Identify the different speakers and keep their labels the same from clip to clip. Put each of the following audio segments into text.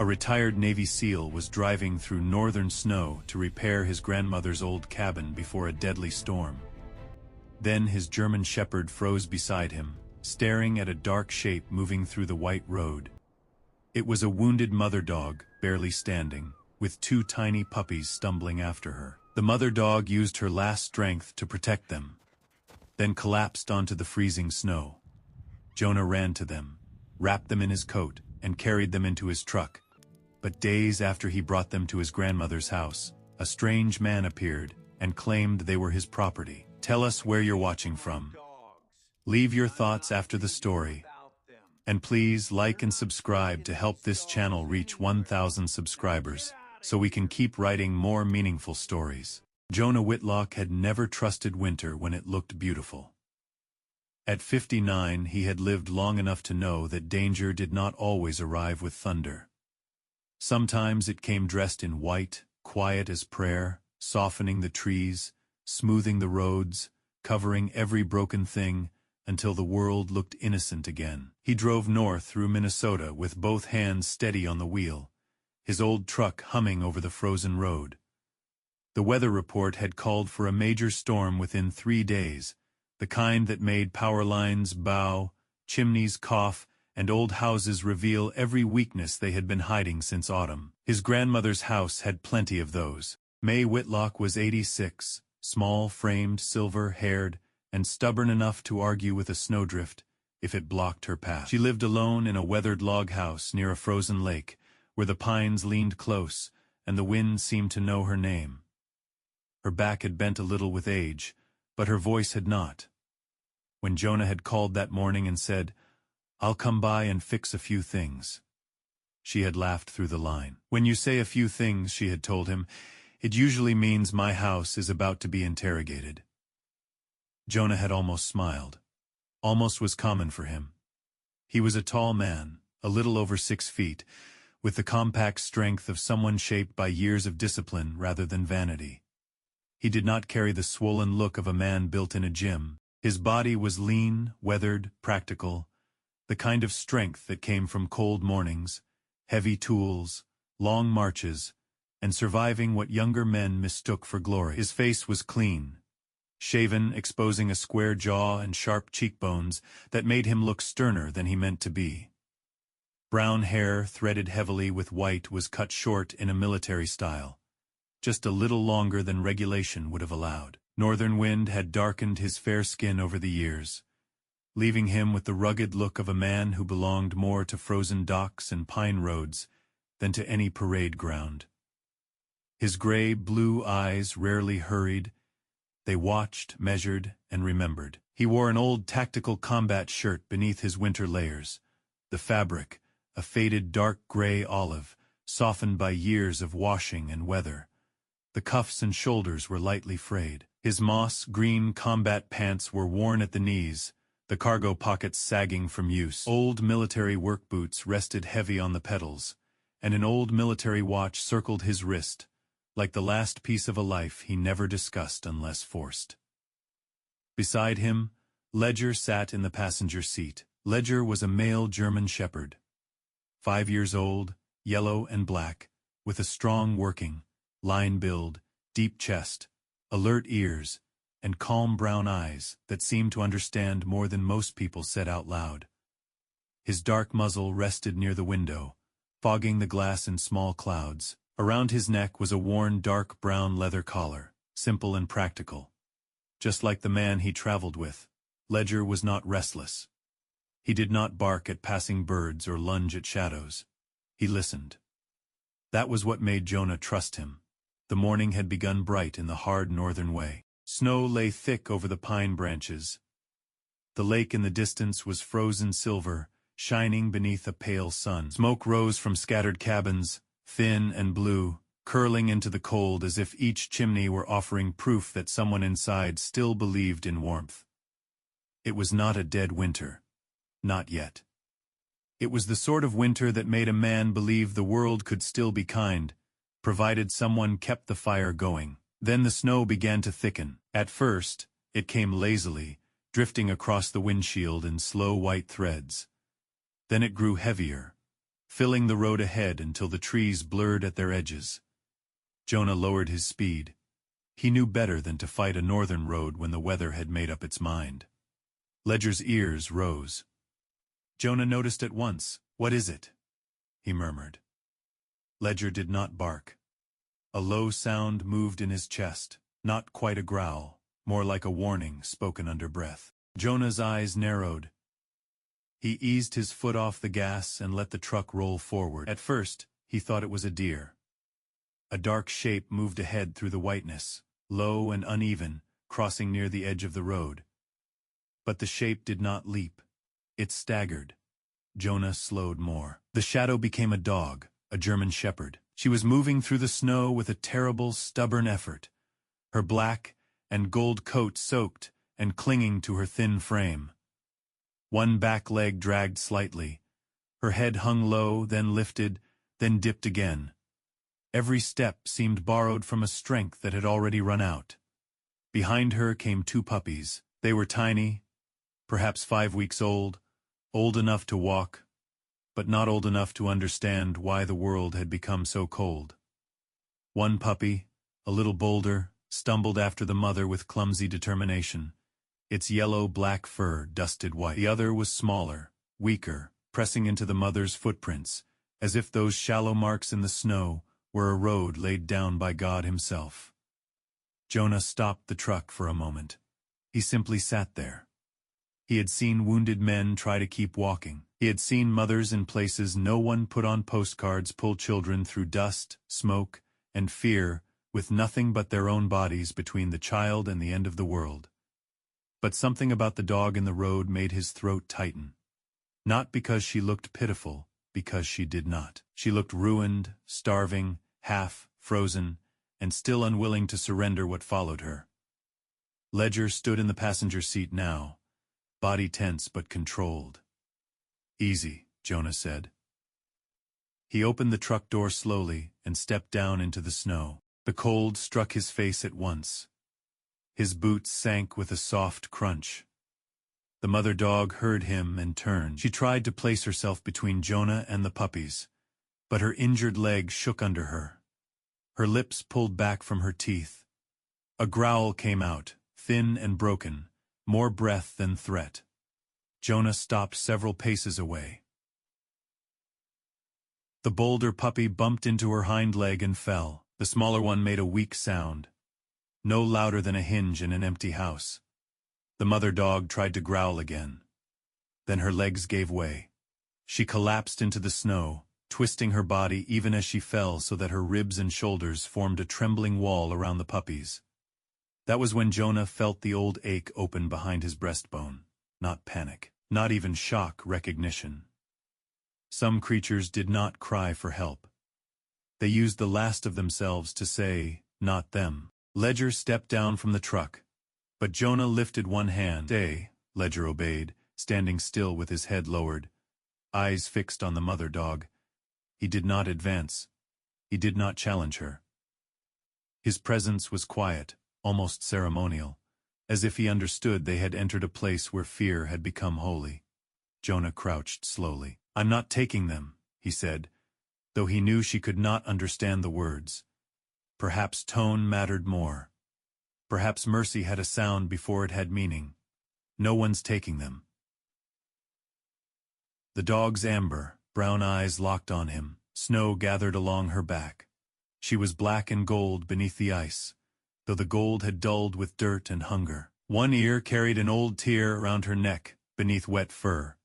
Speaker 1: A retired Navy SEAL was driving through northern snow to repair his grandmother's old cabin before a deadly storm. Then his German shepherd froze beside him, staring at a dark shape moving through the white road. It was a wounded mother dog, barely standing, with two tiny puppies stumbling after her. The mother dog used her last strength to protect them, then collapsed onto the freezing snow. Jonah ran to them, wrapped them in his coat, and carried them into his truck. But days after he brought them to his grandmother's house, a strange man appeared and claimed they were his property. Tell us where you're watching from. Leave your thoughts after the story. And please like and subscribe to help this channel reach 1,000 subscribers, so we can keep writing more meaningful stories. Jonah Whitlock had never trusted winter when it looked beautiful. At 59, he had lived long enough to know that danger did not always arrive with thunder. Sometimes it came dressed in white, quiet as prayer, softening the trees, smoothing the roads, covering every broken thing, until the world looked innocent again. He drove north through Minnesota with both hands steady on the wheel, his old truck humming over the frozen road. The weather report had called for a major storm within 3 days, the kind that made power lines bow, chimneys cough, and old houses reveal every weakness they had been hiding since autumn. His grandmother's house had plenty of those. May Whitlock was 86, small-framed, silver-haired, and stubborn enough to argue with a snowdrift if it blocked her path. She lived alone in a weathered log house near a frozen lake, where the pines leaned close and the wind seemed to know her name. Her back had bent a little with age, but her voice had not. When Jonah had called that morning and said, "I'll come by and fix a few things," she had laughed through the line. "When you say a few things," she had told him, "it usually means my house is about to be interrogated." Jonah had almost smiled. Almost was common for him. He was a tall man, a little over 6 feet, with the compact strength of someone shaped by years of discipline rather than vanity. He did not carry the swollen look of a man built in a gym. His body was lean, weathered, practical, the kind of strength that came from cold mornings, heavy tools, long marches, and surviving what younger men mistook for glory. His face was clean, shaven, exposing a square jaw and sharp cheekbones that made him look sterner than he meant to be. Brown hair, threaded heavily with white, was cut short in a military style, just a little longer than regulation would have allowed. Northern wind had darkened his fair skin over the years, leaving him with the rugged look of a man who belonged more to frozen docks and pine roads than to any parade ground. His gray-blue eyes rarely hurried. They watched, measured, and remembered. He wore an old tactical combat shirt beneath his winter layers, the fabric, a faded dark gray olive, softened by years of washing and weather. The cuffs and shoulders were lightly frayed. His moss-green combat pants were worn at the knees, the cargo pockets sagging from use. Old military work boots rested heavy on the pedals, and an old military watch circled his wrist, like the last piece of a life he never discussed unless forced. Beside him, Ledger sat in the passenger seat. Ledger was a male German shepherd, 5 years old, yellow and black, with a strong working, line build, deep chest, alert ears, and calm brown eyes that seemed to understand more than most people said out loud. His dark muzzle rested near the window, fogging the glass in small clouds. Around his neck was a worn dark brown leather collar, simple and practical. Just like the man he traveled with, Ledger was not restless. He did not bark at passing birds or lunge at shadows. He listened. That was what made Jonah trust him. The morning had begun bright in the hard northern way. Snow lay thick over the pine branches. The lake in the distance was frozen silver, shining beneath a pale sun. Smoke rose from scattered cabins, thin and blue, curling into the cold as if each chimney were offering proof that someone inside still believed in warmth. It was not a dead winter. Not yet. It was the sort of winter that made a man believe the world could still be kind, provided someone kept the fire going. Then the snow began to thicken. At first, it came lazily, drifting across the windshield in slow white threads. Then it grew heavier, filling the road ahead until the trees blurred at their edges. Jonah lowered his speed. He knew better than to fight a northern road when the weather had made up its mind. Ledger's ears rose. Jonah noticed at once. "What is it?" he murmured. Ledger did not bark. A low sound moved in his chest, not quite a growl, more like a warning spoken under breath. Jonah's eyes narrowed. He eased his foot off the gas and let the truck roll forward. At first, he thought it was a deer. A dark shape moved ahead through the whiteness, low and uneven, crossing near the edge of the road. But the shape did not leap. It staggered. Jonah slowed more. The shadow became a dog, a German shepherd. She was moving through the snow with a terrible, stubborn effort, her black and gold coat soaked and clinging to her thin frame. One back leg dragged slightly. Her head hung low, then lifted, then dipped again. Every step seemed borrowed from a strength that had already run out. Behind her came two puppies. They were tiny, perhaps 5 weeks old enough to walk, but not old enough to understand why the world had become so cold. One puppy, a little bolder, stumbled after the mother with clumsy determination, its yellow-black fur dusted white. The other was smaller, weaker, pressing into the mother's footprints, as if those shallow marks in the snow were a road laid down by God himself. Jonah stopped the truck for a moment. He simply sat there. He had seen wounded men try to keep walking. He had seen mothers in places no one put on postcards pull children through dust, smoke, and fear, with nothing but their own bodies between the child and the end of the world. But something about the dog in the road made his throat tighten. Not because she looked pitiful, because she did not. She looked ruined, starving, half frozen, and still unwilling to surrender what followed her. Ledger stood in the passenger seat now, body tense but controlled. "Easy," Jonah said. He opened the truck door slowly and stepped down into the snow. The cold struck his face at once. His boots sank with a soft crunch. The mother dog heard him and turned. She tried to place herself between Jonah and the puppies, but her injured leg shook under her. Her lips pulled back from her teeth. A growl came out, thin and broken, more breath than threat. Jonah stopped several paces away. The bolder puppy bumped into her hind leg and fell. The smaller one made a weak sound, no louder than a hinge in an empty house. The mother dog tried to growl again. Then her legs gave way. She collapsed into the snow, twisting her body even as she fell so that her ribs and shoulders formed a trembling wall around the puppies. That was when Jonah felt the old ache open behind his breastbone. Not panic, not even shock recognition. Some creatures did not cry for help. They used the last of themselves to say, "Not them." Ledger stepped down from the truck, but Jonah lifted one hand. "Stay," Ledger obeyed, standing still with his head lowered, eyes fixed on the mother dog. He did not advance. He did not challenge her. His presence was quiet, almost ceremonial, as if he understood they had entered a place where fear had become holy. Jonah crouched slowly. "I'm not taking them," he said, though he knew she could not understand the words. Perhaps tone mattered more. Perhaps mercy had a sound before it had meaning. "No one's taking them." The dog's amber, brown eyes locked on him. Snow gathered along her back. She was black and gold beneath the ice, though the gold had dulled with dirt and hunger. One ear carried an old tear around her neck, beneath wet fur.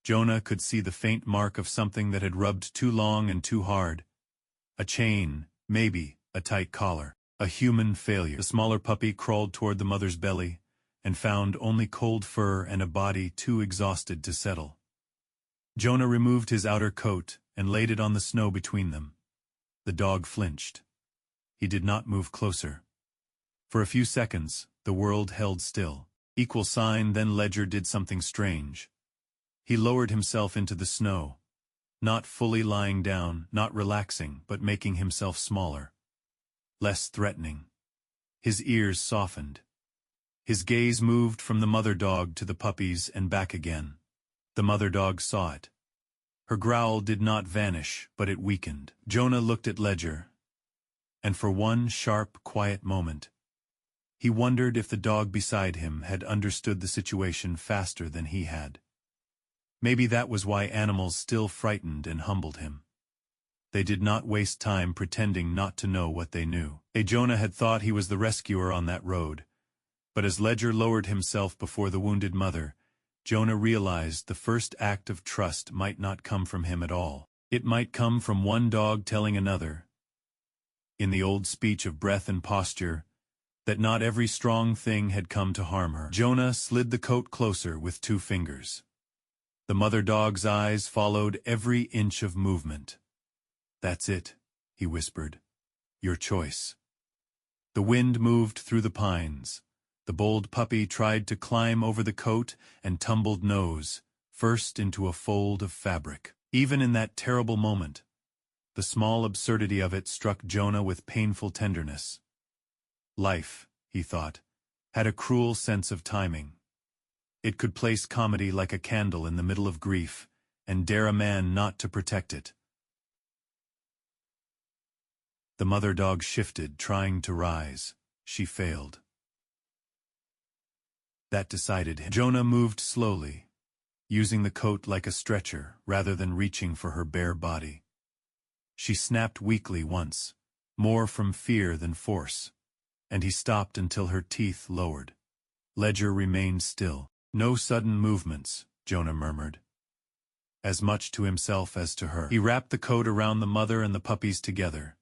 Speaker 1: Jonah could see the faint mark of something that had rubbed too long and too hard. A chain, maybe, a tight collar. A human failure. The smaller puppy crawled toward the mother's belly, and found only cold fur and a body too exhausted to settle. Jonah removed his outer coat and laid it on the snow between them. The dog flinched. He did not move closer. For a few seconds, the world held still. Equal sign, then Ledger did something strange. He lowered himself into the snow, not fully lying down, not relaxing, but making himself smaller, less threatening. His ears softened. His gaze moved from the mother dog to the puppies and back again. The mother dog saw it. Her growl did not vanish, but it weakened. Jonah looked at Ledger, and for one sharp, quiet moment, he wondered if the dog beside him had understood the situation faster than he had. Maybe that was why animals still frightened and humbled him. They did not waste time pretending not to know what they knew. Jonah had thought he was the rescuer on that road, but as Ledger lowered himself before the wounded mother, Jonah realized the first act of trust might not come from him at all. It might come from one dog telling another, in the old speech of breath and posture, that not every strong thing had come to harm her. Jonah slid the coat closer with 2 fingers. The mother dog's eyes followed every inch of movement. "That's it," he whispered. "Your choice." The wind moved through the pines. The bold puppy tried to climb over the coat and tumbled nose, first into a fold of fabric. Even in that terrible moment, the small absurdity of it struck Jonah with painful tenderness. Life, he thought, had a cruel sense of timing. It could place comedy like a candle in the middle of grief, and dare a man not to protect it. The mother dog shifted, trying to rise. She failed. That decided him. Jonah moved slowly, using the coat like a stretcher rather than reaching for her bare body. She snapped weakly once, more from fear than force, and he stopped until her teeth lowered. Ledger remained still. "No sudden movements," Jonah murmured, as much to himself as to her. He wrapped the coat around the mother and the puppies together.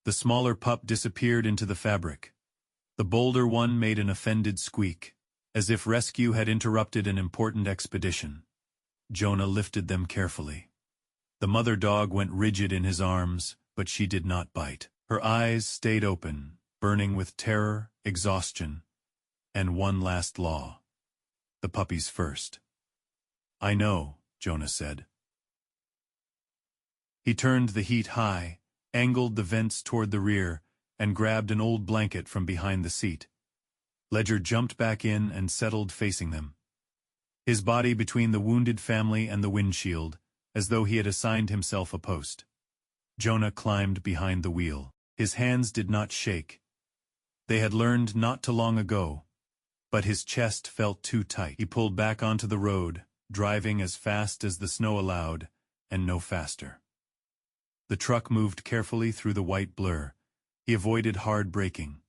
Speaker 1: The smaller pup disappeared into the fabric. The bolder one made an offended squeak, as if rescue had interrupted an important expedition. Jonah lifted them carefully. The mother dog went rigid in his arms, but she did not bite. Her eyes stayed open, burning with terror, exhaustion, and one last law. The puppies first. "I know," Jonah said. He turned the heat high, angled the vents toward the rear, and grabbed an old blanket from behind the seat. Ledger jumped back in and settled facing them, his body between the wounded family and the windshield, as though he had assigned himself a post. Jonah climbed behind the wheel. His hands did not shake. They had learned not too long ago, but his chest felt too tight. He pulled back onto the road, driving as fast as the snow allowed, and no faster. The truck moved carefully through the white blur. He avoided hard braking.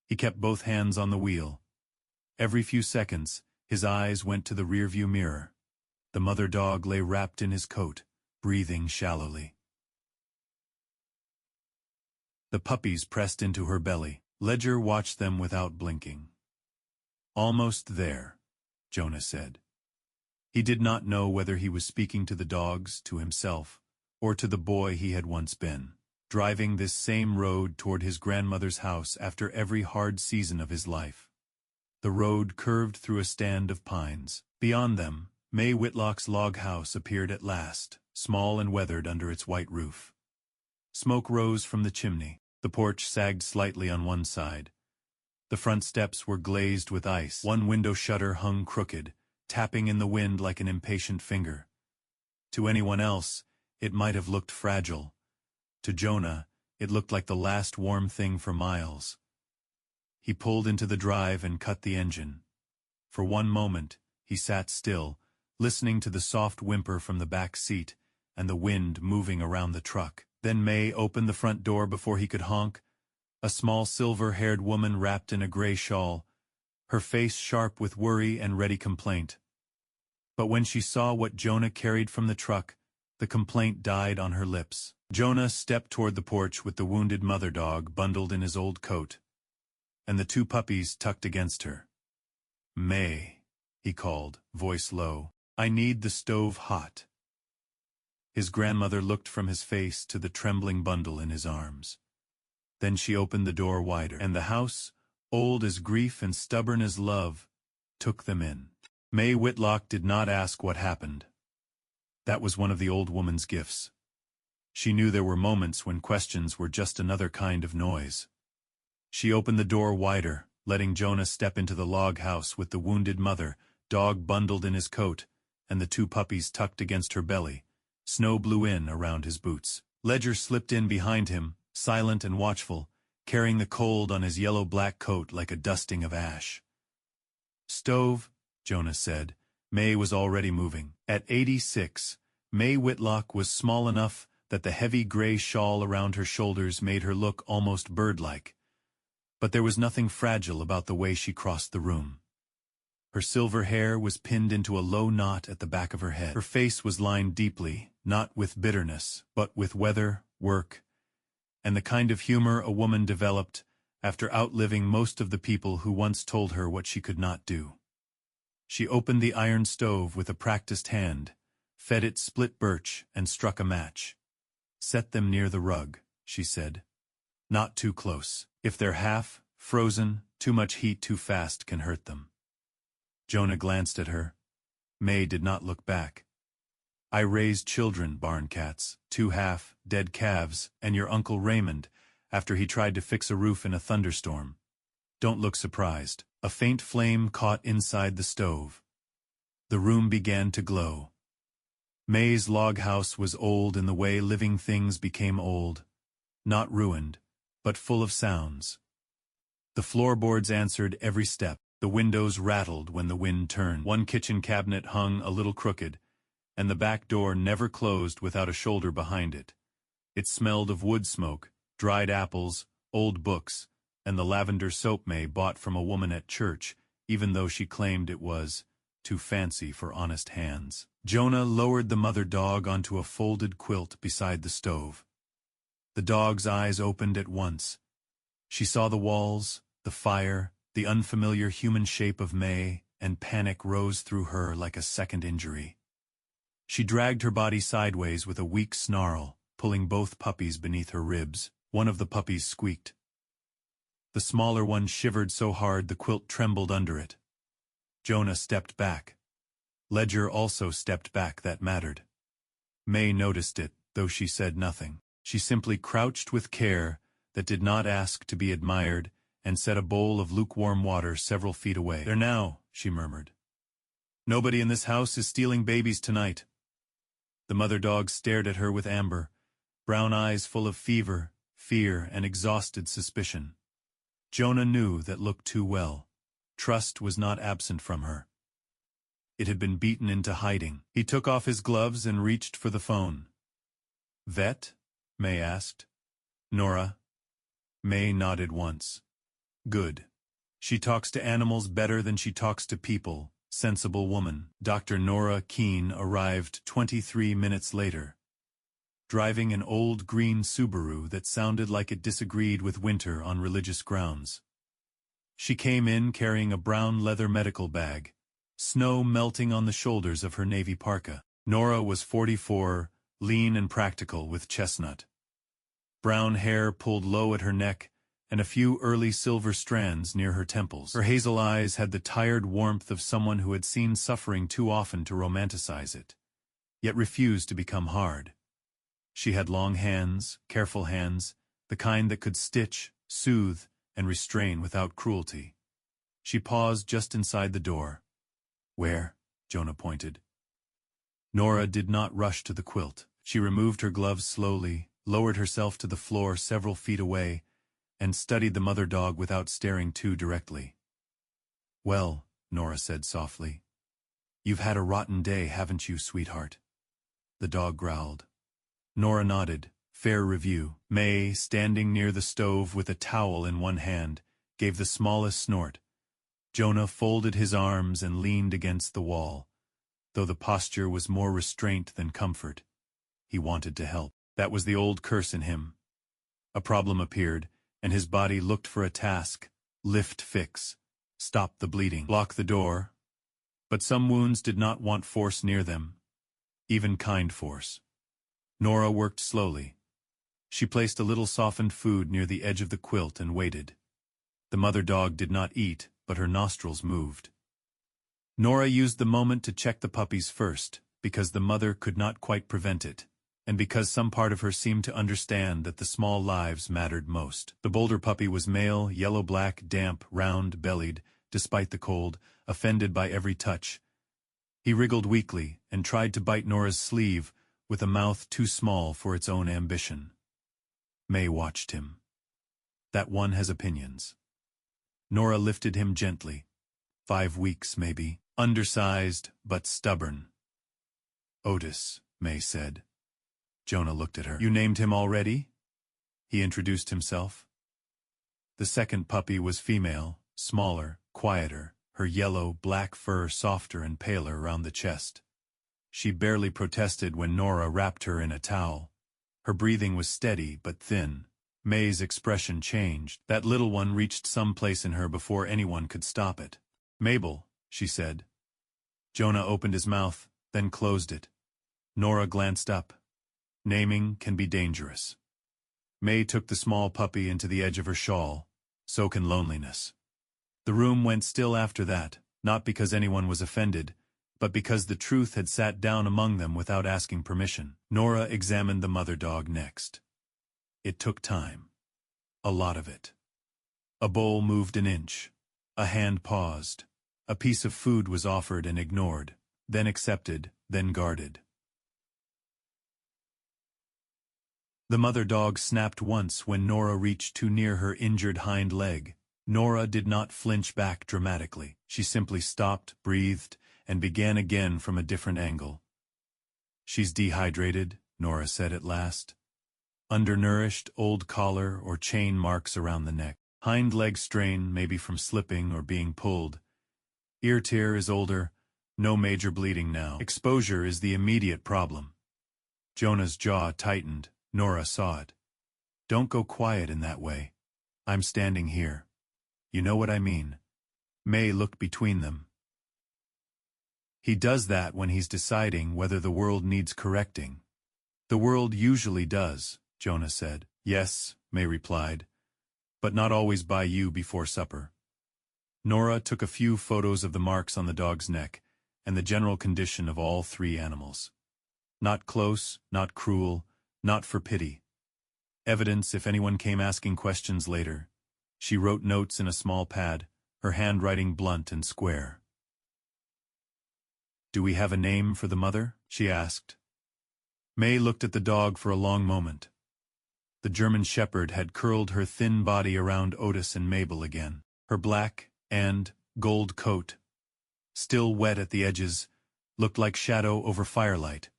Speaker 1: He kept both hands on the wheel. Every few seconds, his eyes went to the rearview mirror. The mother dog lay wrapped in his coat, breathing shallowly. The puppies pressed into her belly. Ledger watched them without blinking. "Almost there," Jonah said. He did not know whether he was speaking to the dogs, to himself, or to the boy he had once been, driving this same road toward his grandmother's house after every hard season of his life. The road curved through a stand of pines. Beyond them, May Whitlock's log house appeared at last, small and weathered under its white roof. Smoke rose from the chimney. The porch sagged slightly on one side. The front steps were glazed with ice. One window shutter hung crooked, tapping in the wind like an impatient finger. To anyone else, it might have looked fragile. To Jonah, it looked like the last warm thing for miles. He pulled into the drive and cut the engine. For one moment, he sat still, listening to the soft whimper from the back seat and the wind moving around the truck. Then May opened the front door before he could honk. A small silver-haired woman wrapped in a gray shawl, her face sharp with worry and ready complaint. But when she saw what Jonah carried from the truck, the complaint died on her lips. Jonah stepped toward the porch with the wounded mother dog bundled in his old coat, and the 2 puppies tucked against her. "May," he called, voice low, "I need the stove hot." His grandmother looked from his face to the trembling bundle in his arms. Then she opened the door wider, and the house, old as grief and stubborn as love, took them in. May Whitlock did not ask what happened. That was one of the old woman's gifts. She knew there were moments when questions were just another kind of noise. She opened the door wider, letting Jonah step into the log house with the wounded mother, dog bundled in his coat, and the 2 puppies tucked against her belly, Snow blew in around his boots. Ledger slipped in behind him, silent and watchful, carrying the cold on his yellow-black coat like a dusting of ash. "Stove," Jonah said. May was already moving. At 86, May Whitlock was small enough that the heavy gray shawl around her shoulders made her look almost bird-like. But there was nothing fragile about the way she crossed the room. Her silver hair was pinned into a low knot at the back of her head. Her face was lined deeply, not with bitterness, but with weather, work, and the kind of humor a woman developed after outliving most of the people who once told her what she could not do. She opened the iron stove with a practiced hand, fed it split birch, and struck a match. "Set them near the rug," she said. "Not too close. If they're half frozen, too much heat too fast can hurt them." Jonah glanced at her. May did not look back. "I raised children, barn cats, 2 half-dead calves, and your Uncle Raymond, after he tried to fix a roof in a thunderstorm. Don't look surprised." A faint flame caught inside the stove. The room began to glow. May's log house was old in the way living things became old. Not ruined, but full of sounds. The floorboards answered every step. The windows rattled when the wind turned. One kitchen cabinet hung a little crooked, and the back door never closed without a shoulder behind it. It smelled of wood smoke, dried apples, old books, and the lavender soap May bought from a woman at church, even though she claimed it was too fancy for honest hands. Jonah lowered the mother dog onto a folded quilt beside the stove. The dog's eyes opened at once. She saw the walls, the fire, the unfamiliar human shape of May, and panic rose through her like a second injury. She dragged her body sideways with a weak snarl, pulling both puppies beneath her ribs. One of the puppies squeaked. The smaller one shivered so hard the quilt trembled under it. Jonah stepped back. Ledger also stepped back. That mattered. May noticed it, though she said nothing. She simply crouched with care that did not ask to be admired, and set a bowl of lukewarm water several feet away. "There now," she murmured. "Nobody in this house is stealing babies tonight." The mother dog stared at her with amber, brown eyes full of fever, fear, and exhausted suspicion. Jonah knew that look too well. Trust was not absent from her. It had been beaten into hiding. He took off his gloves and reached for the phone. "Vet?" May asked. "Nora?" May nodded once. "Good. She talks to animals better than she talks to people. Sensible woman." Dr. Nora Keene arrived 23 minutes later, driving an old green Subaru that sounded like it disagreed with winter on religious grounds. She came in carrying a brown leather medical bag, snow melting on the shoulders of her navy parka. Nora was 44, lean and practical with chestnut brown hair pulled low at her neck, and a few early silver strands near her temples. Her hazel eyes had the tired warmth of someone who had seen suffering too often to romanticize it, yet refused to become hard. She had long hands, careful hands, the kind that could stitch, soothe, and restrain without cruelty. She paused just inside the door. "Where?" Jonah pointed. Nora did not rush to the quilt. She removed her gloves slowly, lowered herself to the floor several feet away, and studied the mother dog without staring too directly. "Well," Nora said softly, "you've had a rotten day, haven't you, sweetheart?" The dog growled. Nora nodded. Fair review. May, standing near the stove with a towel in one hand, gave the smallest snort. Jonah folded his arms and leaned against the wall, though the posture was more restraint than comfort. He wanted to help. That was the old curse in him. A problem appeared, and his body looked for a task. Lift, fix, stop the bleeding, block the door. But some wounds did not want force near them, even kind force. Nora worked slowly. She placed a little softened food near the edge of the quilt and waited. The mother dog did not eat, but her nostrils moved. Nora used the moment to check the puppies first, because the mother could not quite prevent it, and because some part of her seemed to understand that the small lives mattered most. The bolder puppy was male, yellow-black, damp, round-bellied, despite the cold, offended by every touch. He wriggled weakly and tried to bite Nora's sleeve, with a mouth too small for its own ambition. May watched him. That one has opinions. Nora lifted him gently. 5 weeks, maybe. Undersized, but stubborn. Otis, May said. Jonah looked at her. You named him already? He introduced himself. The second puppy was female, smaller, quieter, her yellow-black fur softer and paler around the chest. She barely protested when Nora wrapped her in a towel. Her breathing was steady but thin. May's expression changed. That little one reached some place in her before anyone could stop it. Mabel, she said. Jonah opened his mouth, then closed it. Nora glanced up. Naming can be dangerous. May took the small puppy into the edge of her shawl. So can loneliness. The room went still after that, not because anyone was offended, but because the truth had sat down among them without asking permission. Nora examined the mother dog next. It took time. A lot of it. A bowl moved an inch. A hand paused. A piece of food was offered and ignored, then accepted, then guarded. The mother dog snapped once when Nora reached too near her injured hind leg. Nora did not flinch back dramatically. She simply stopped, breathed, and began again from a different angle. She's dehydrated, Nora said at last. Undernourished, old collar or chain marks around the neck. Hind leg strain, maybe from slipping or being pulled. Ear tear is older, no major bleeding now. Exposure is the immediate problem. Jonah's jaw tightened. Nora saw it. Don't go quiet in that way. I'm standing here. You know what I mean. May looked between them. He does that when he's deciding whether the world needs correcting. The world usually does, Jonah said. Yes, May replied. But not always by you before supper. Nora took a few photos of the marks on the dog's neck and the general condition of all 3 animals. Not close, not cruel, not for pity. Evidence if anyone came asking questions later. She wrote notes in a small pad, her handwriting blunt and square. Do we have a name for the mother? She asked. May looked at the dog for a long moment. The German shepherd had curled her thin body around Otis and Mabel again. Her black and gold coat, still wet at the edges, looked like shadow over firelight.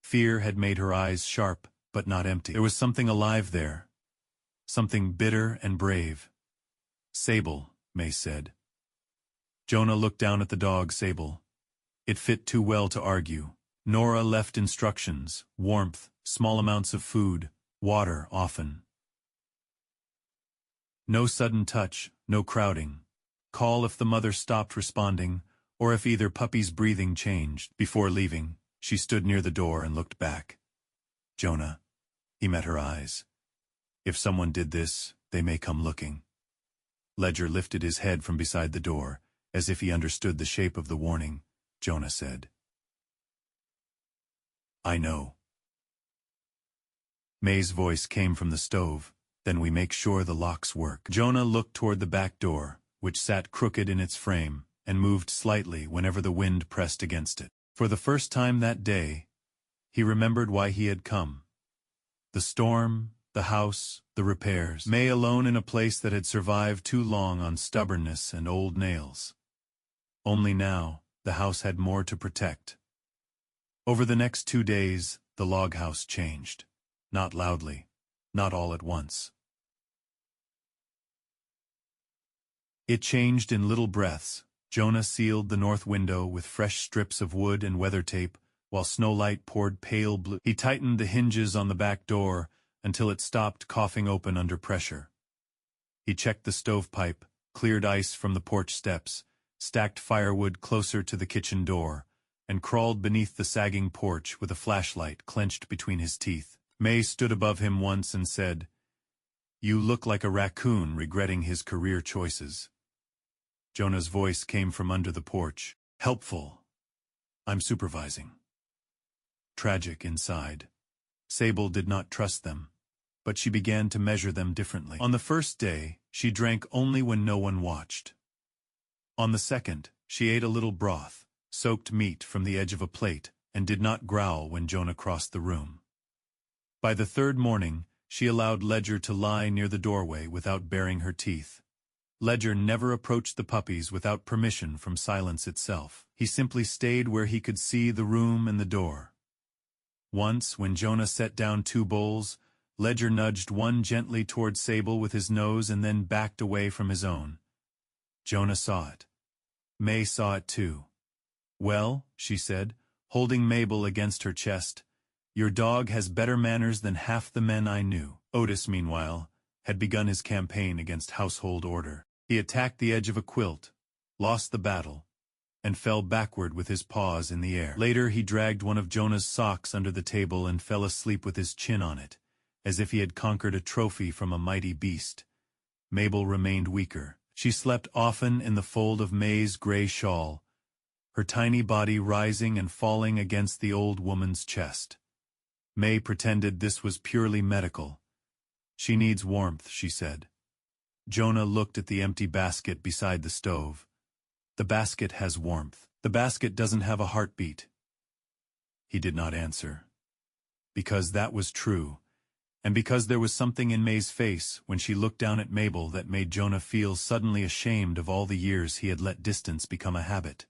Speaker 1: Fear had made her eyes sharp, but not empty. There was something alive there. Something bitter and brave. Sable, May said. Jonah looked down at the dog, Sable. It fit too well to argue. Nora left instructions, warmth, small amounts of food, water often. No sudden touch, no crowding. Call if the mother stopped responding, or if either puppy's breathing changed. Before leaving, she stood near the door and looked back. Jonah. He met her eyes. If someone did this, they may come looking. Ledger lifted his head from beside the door, as if he understood the shape of the warning. Jonah said. I know. May's voice came from the stove. Then we make sure the locks work. Jonah looked toward the back door, which sat crooked in its frame, and moved slightly whenever the wind pressed against it. For the first time that day, he remembered why he had come. The storm, the house, the repairs. May alone in a place that had survived too long on stubbornness and old nails. Only now, the house had more to protect. Over the next 2 days, the log house changed. Not loudly, not all at once. It changed in little breaths. Jonah sealed the north window with fresh strips of wood and weather tape, while snowlight poured pale blue. He tightened the hinges on the back door until it stopped coughing open under pressure. He checked the stovepipe, cleared ice from the porch steps, stacked firewood closer to the kitchen door, and crawled beneath the sagging porch with a flashlight clenched between his teeth. May stood above him once and said, "You look like a raccoon regretting his career choices." Jonah's voice came from under the porch. "Helpful. I'm supervising." Tragic inside. Sable did not trust them, but she began to measure them differently. On the first day, she drank only when no one watched. On the second, she ate a little broth, soaked meat from the edge of a plate, and did not growl when Jonah crossed the room. By the third morning, she allowed Ledger to lie near the doorway without baring her teeth. Ledger never approached the puppies without permission from silence itself. He simply stayed where he could see the room and the door. Once, when Jonah set down 2 bowls, Ledger nudged one gently toward Sable with his nose and then backed away from his own. Jonah saw it. May saw it too. "Well," she said, holding Mabel against her chest, "your dog has better manners than half the men I knew." Otis, meanwhile, had begun his campaign against household order. He attacked the edge of a quilt, lost the battle, and fell backward with his paws in the air. Later he dragged one of Jonah's socks under the table and fell asleep with his chin on it, as if he had conquered a trophy from a mighty beast. Mabel remained weaker. She slept often in the fold of May's gray shawl, her tiny body rising and falling against the old woman's chest. May pretended this was purely medical. "She needs warmth," she said. Jonah looked at the empty basket beside the stove. "The basket has warmth. The basket doesn't have a heartbeat." He did not answer. Because that was true, and because there was something in May's face when she looked down at Mabel that made Jonah feel suddenly ashamed of all the years he had let distance become a habit.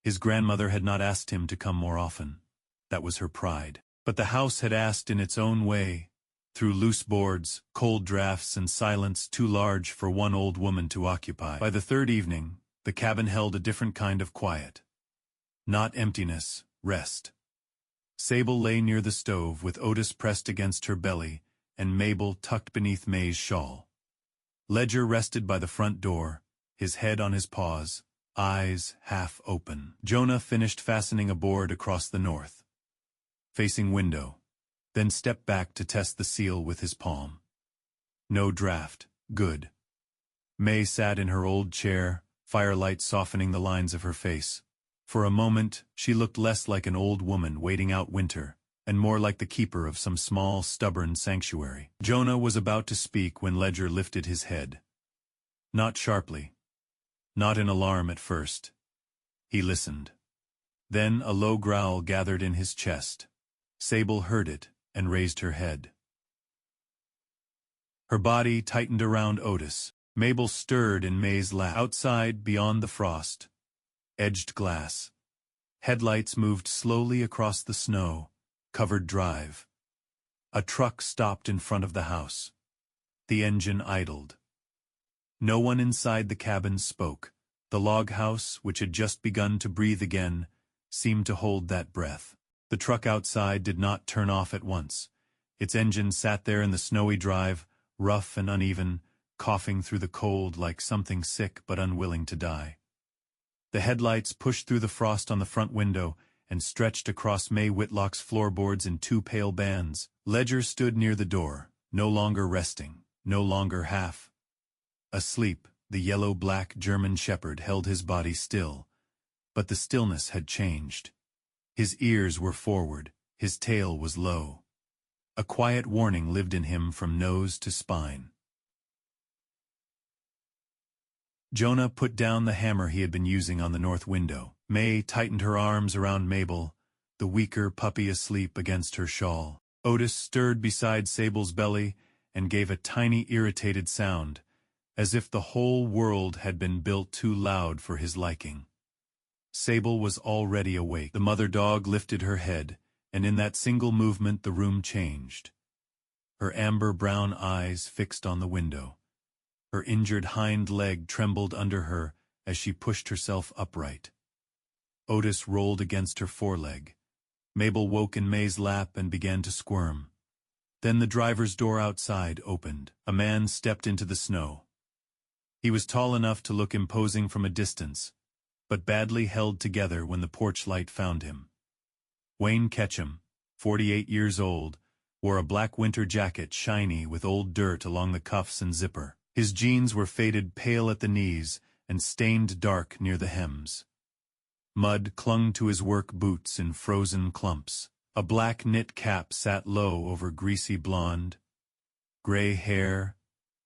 Speaker 1: His grandmother had not asked him to come more often. That was her pride. But the house had asked in its own way, through loose boards, cold drafts, and silence too large for one old woman to occupy. By the third evening, the cabin held a different kind of quiet. Not emptiness, rest. Sable lay near the stove with Otis pressed against her belly and Mabel tucked beneath May's shawl. Ledger rested by the front door, his head on his paws, eyes half open. Jonah finished fastening a board across the north facing window, then stepped back to test the seal with his palm. No draft. Good. May sat in her old chair, firelight softening the lines of her face. For a moment, she looked less like an old woman waiting out winter, and more like the keeper of some small, stubborn sanctuary. Jonah was about to speak when Ledger lifted his head. Not sharply. Not in alarm at first. He listened. Then a low growl gathered in his chest. Sable heard it and raised her head. Her body tightened around Otis. Mabel stirred in May's lap. Outside, beyond the frost, edged glass. Headlights moved slowly across the snow-covered drive. A truck stopped in front of the house. The engine idled. No one inside the cabin spoke. The log house, which had just begun to breathe again, seemed to hold that breath. The truck outside did not turn off at once. Its engine sat there in the snowy drive, rough and uneven, coughing through the cold like something sick but unwilling to die. The headlights pushed through the frost on the front window and stretched across May Whitlock's floorboards in 2 pale bands. Ledger stood near the door, no longer resting, no longer half asleep. The yellow-black German shepherd held his body still, but the stillness had changed. His ears were forward, his tail was low. A quiet warning lived in him from nose to spine. Jonah put down the hammer he had been using on the north window. May tightened her arms around Mabel, the weaker puppy asleep against her shawl. Otis stirred beside Sable's belly and gave a tiny irritated sound, as if the whole world had been built too loud for his liking. Sable was already awake. The mother dog lifted her head, and in that single movement the room changed. Her amber-brown eyes fixed on the window. Her injured hind leg trembled under her as she pushed herself upright. Otis rolled against her foreleg. Mabel woke in May's lap and began to squirm. Then the driver's door outside opened. A man stepped into the snow. He was tall enough to look imposing from a distance, but badly held together when the porch light found him. Wayne Ketchum, 48 years old, wore a black winter jacket shiny with old dirt along the cuffs and zipper. His jeans were faded pale at the knees and stained dark near the hems. Mud clung to his work boots in frozen clumps. A black knit cap sat low over greasy blonde, gray hair,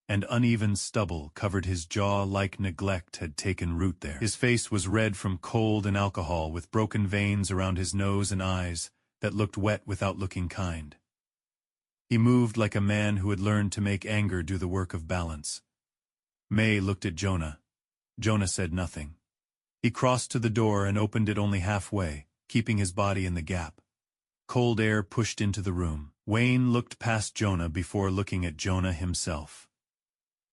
Speaker 1: and uneven stubble covered his jaw like neglect had taken root there. His face was red from cold and alcohol, with broken veins around his nose and eyes that looked wet without looking kind. He moved like a man who had learned to make anger do the work of balance. May looked at Jonah. Jonah said nothing. He crossed to the door and opened it only halfway, keeping his body in the gap. Cold air pushed into the room. Wayne looked past Jonah before looking at Jonah himself.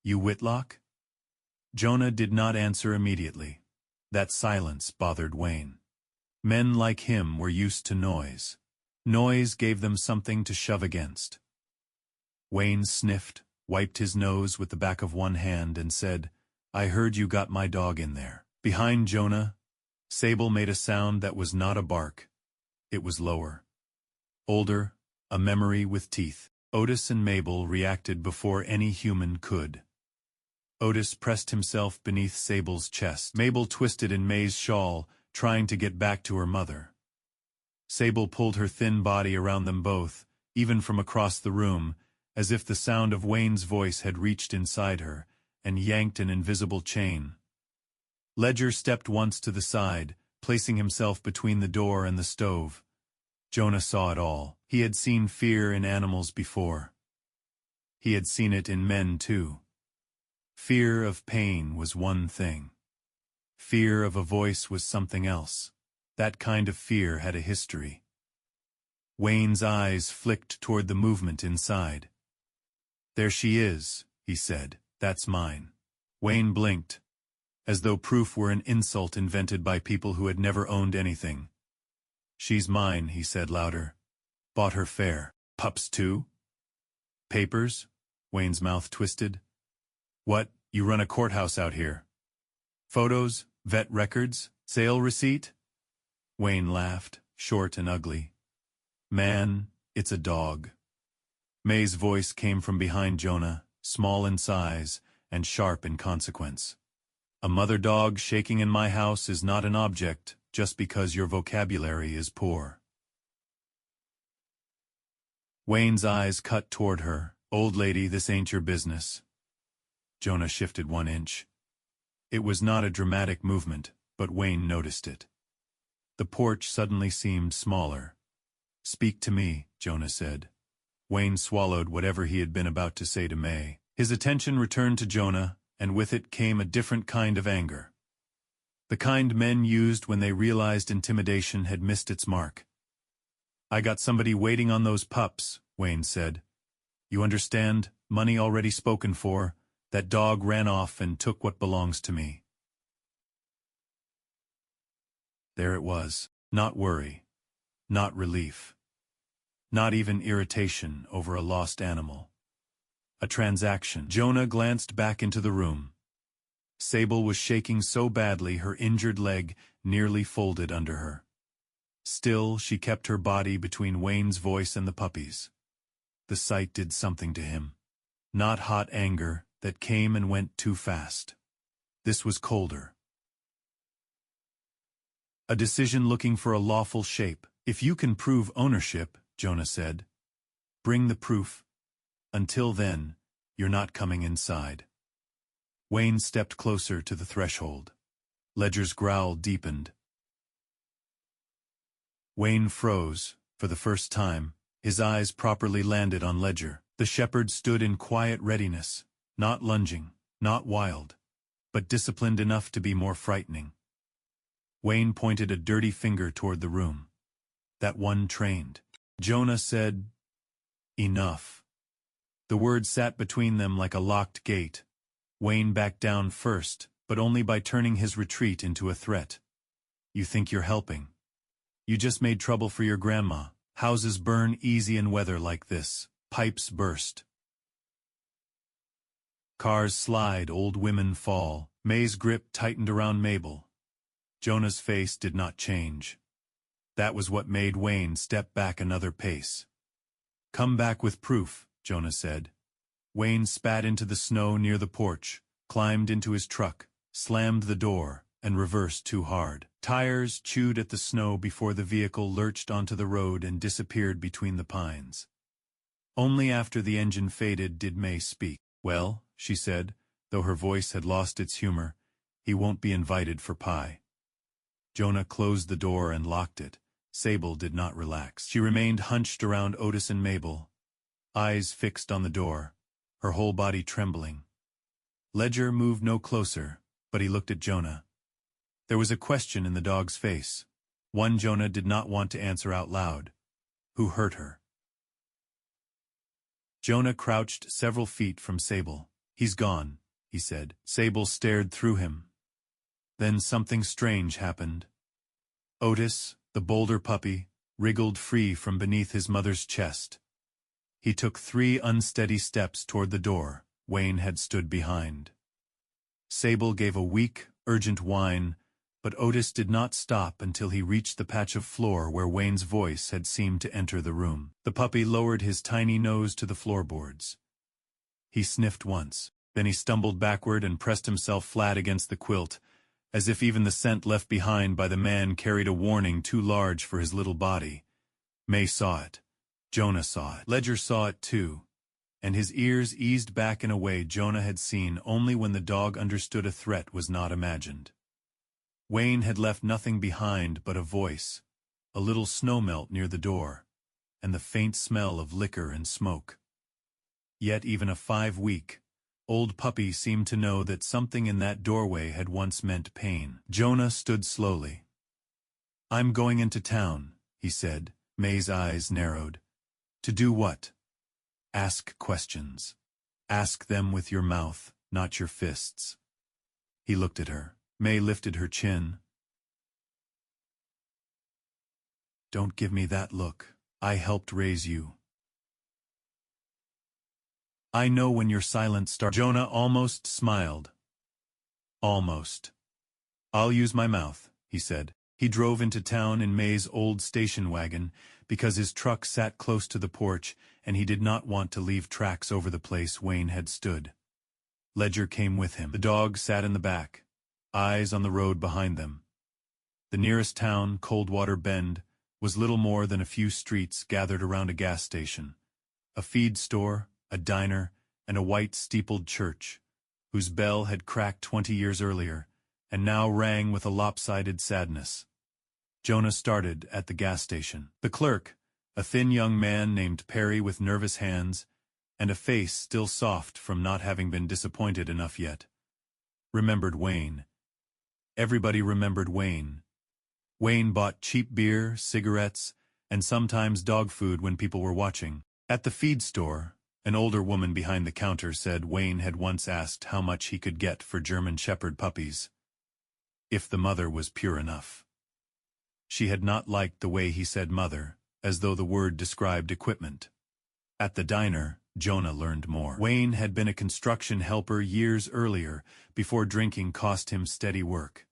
Speaker 1: "You Whitlock?" Jonah did not answer immediately. That silence bothered Wayne. Men like him were used to noise. Noise gave them something to shove against. Wayne sniffed, wiped his nose with the back of one hand and said, "I heard you got my dog in there." Behind Jonah, Sable made a sound that was not a bark. It was lower. Older, a memory with teeth. Otis and Mabel reacted before any human could. Otis pressed himself beneath Sable's chest. Mabel twisted in May's shawl, trying to get back to her mother. Sable pulled her thin body around them both, even from across the room, as if the sound of Wayne's voice had reached inside her and yanked an invisible chain. Ledger stepped once to the side, placing himself between the door and the stove. Jonah saw it all. He had seen fear in animals before. He had seen it in men too. Fear of pain was one thing. Fear of a voice was something else. That kind of fear had a history. Wayne's eyes flicked toward the movement inside. "There she is," he said. "That's mine." Wayne blinked, as though proof were an insult invented by people who had never owned anything. "She's mine," he said louder. "Bought her fair." "Pups too?" "Papers?" Wayne's mouth twisted. "What, you run a courthouse out here? Photos, vet records, sale receipt?" Wayne laughed, short and ugly. "Man, it's a dog." May's voice came from behind Jonah, small in size and sharp in consequence. "A mother dog shaking in my house is not an object just because your vocabulary is poor." Wayne's eyes cut toward her. "Old lady, this ain't your business." Jonah shifted 1 inch. It was not a dramatic movement, but Wayne noticed it. The porch suddenly seemed smaller. "Speak to me," Jonah said. Wayne swallowed whatever he had been about to say to May. His attention returned to Jonah, and with it came a different kind of anger. The kind men used when they realized intimidation had missed its mark. "I got somebody waiting on those pups," Wayne said. "You understand, money already spoken for. That dog ran off and took what belongs to me." There it was. Not worry. Not relief. Not even irritation over a lost animal. A transaction. Jonah glanced back into the room. Sable was shaking so badly her injured leg nearly folded under her. Still, she kept her body between Wayne's voice and the puppy's. The sight did something to him. Not hot anger that came and went too fast. This was colder. A decision looking for a lawful shape. "If you can prove ownership," Jonah said, "bring the proof. Until then, you're not coming inside." Wayne stepped closer to the threshold. Ledger's growl deepened. Wayne froze, for the first time, his eyes properly landed on Ledger. The shepherd stood in quiet readiness, not lunging, not wild, but disciplined enough to be more frightening. Wayne pointed a dirty finger toward the room. "That one trained." Jonah said, "Enough." The word sat between them like a locked gate. Wayne backed down first, but only by turning his retreat into a threat. "You think you're helping? You just made trouble for your grandma. Houses burn easy in weather like this. Pipes burst. Cars slide, old women fall." May's grip tightened around Mabel. Jonah's face did not change. That was what made Wayne step back another pace. "Come back with proof," Jonah said. Wayne spat into the snow near the porch, climbed into his truck, slammed the door, and reversed too hard. Tires chewed at the snow before the vehicle lurched onto the road and disappeared between the pines. Only after the engine faded did May speak. "Well," she said, though her voice had lost its humor. "He won't be invited for pie." Jonah closed the door and locked it. Sable did not relax. She remained hunched around Otis and Mabel, eyes fixed on the door, her whole body trembling. Ledger moved no closer, but he looked at Jonah. There was a question in the dog's face, one Jonah did not want to answer out loud. Who hurt her? Jonah crouched several feet from Sable. "He's gone," he said. Sable stared through him. Then something strange happened. Otis, the bolder puppy, wriggled free from beneath his mother's chest. He took 3 unsteady steps toward the door Wayne had stood behind. Sable gave a weak, urgent whine, but Otis did not stop until he reached the patch of floor where Wayne's voice had seemed to enter the room. The puppy lowered his tiny nose to the floorboards. He sniffed once, then he stumbled backward and pressed himself flat against the quilt, as if even the scent left behind by the man carried a warning too large for his little body. May saw it. Jonah saw it. Ledger saw it too, and his ears eased back in a way Jonah had seen only when the dog understood a threat was not imagined. Wayne had left nothing behind but a voice, a little snowmelt near the door, and the faint smell of liquor and smoke. Yet even a 5-week-old puppy seemed to know that something in that doorway had once meant pain. Jonah stood slowly. "I'm going into town," he said. May's eyes narrowed. "To do what?" "Ask questions. Ask them with your mouth, not your fists." He looked at her. May lifted her chin. "Don't give me that look. I helped raise you. I know when your silence starts." Jonah almost smiled. "Almost. I'll use my mouth," he said. He drove into town in May's old station wagon because his truck sat close to the porch and he did not want to leave tracks over the place Wayne had stood. Ledger came with him. The dog sat in the back, eyes on the road behind them. The nearest town, Coldwater Bend, was little more than a few streets gathered around a gas station, a feed store, a diner, and a white steepled church, whose bell had cracked 20 years earlier, and now rang with a lopsided sadness. Jonah started at the gas station. The clerk, a thin young man named Perry with nervous hands, and a face still soft from not having been disappointed enough yet, remembered Wayne. Everybody remembered Wayne. Wayne bought cheap beer, cigarettes, and sometimes dog food when people were watching. At the feed store, an older woman behind the counter said Wayne had once asked how much he could get for German Shepherd puppies, if the mother was pure enough. She had not liked the way he said mother, as though the word described equipment. At the diner, Jonah learned more. Wayne had been a construction helper years earlier, before drinking cost him steady work.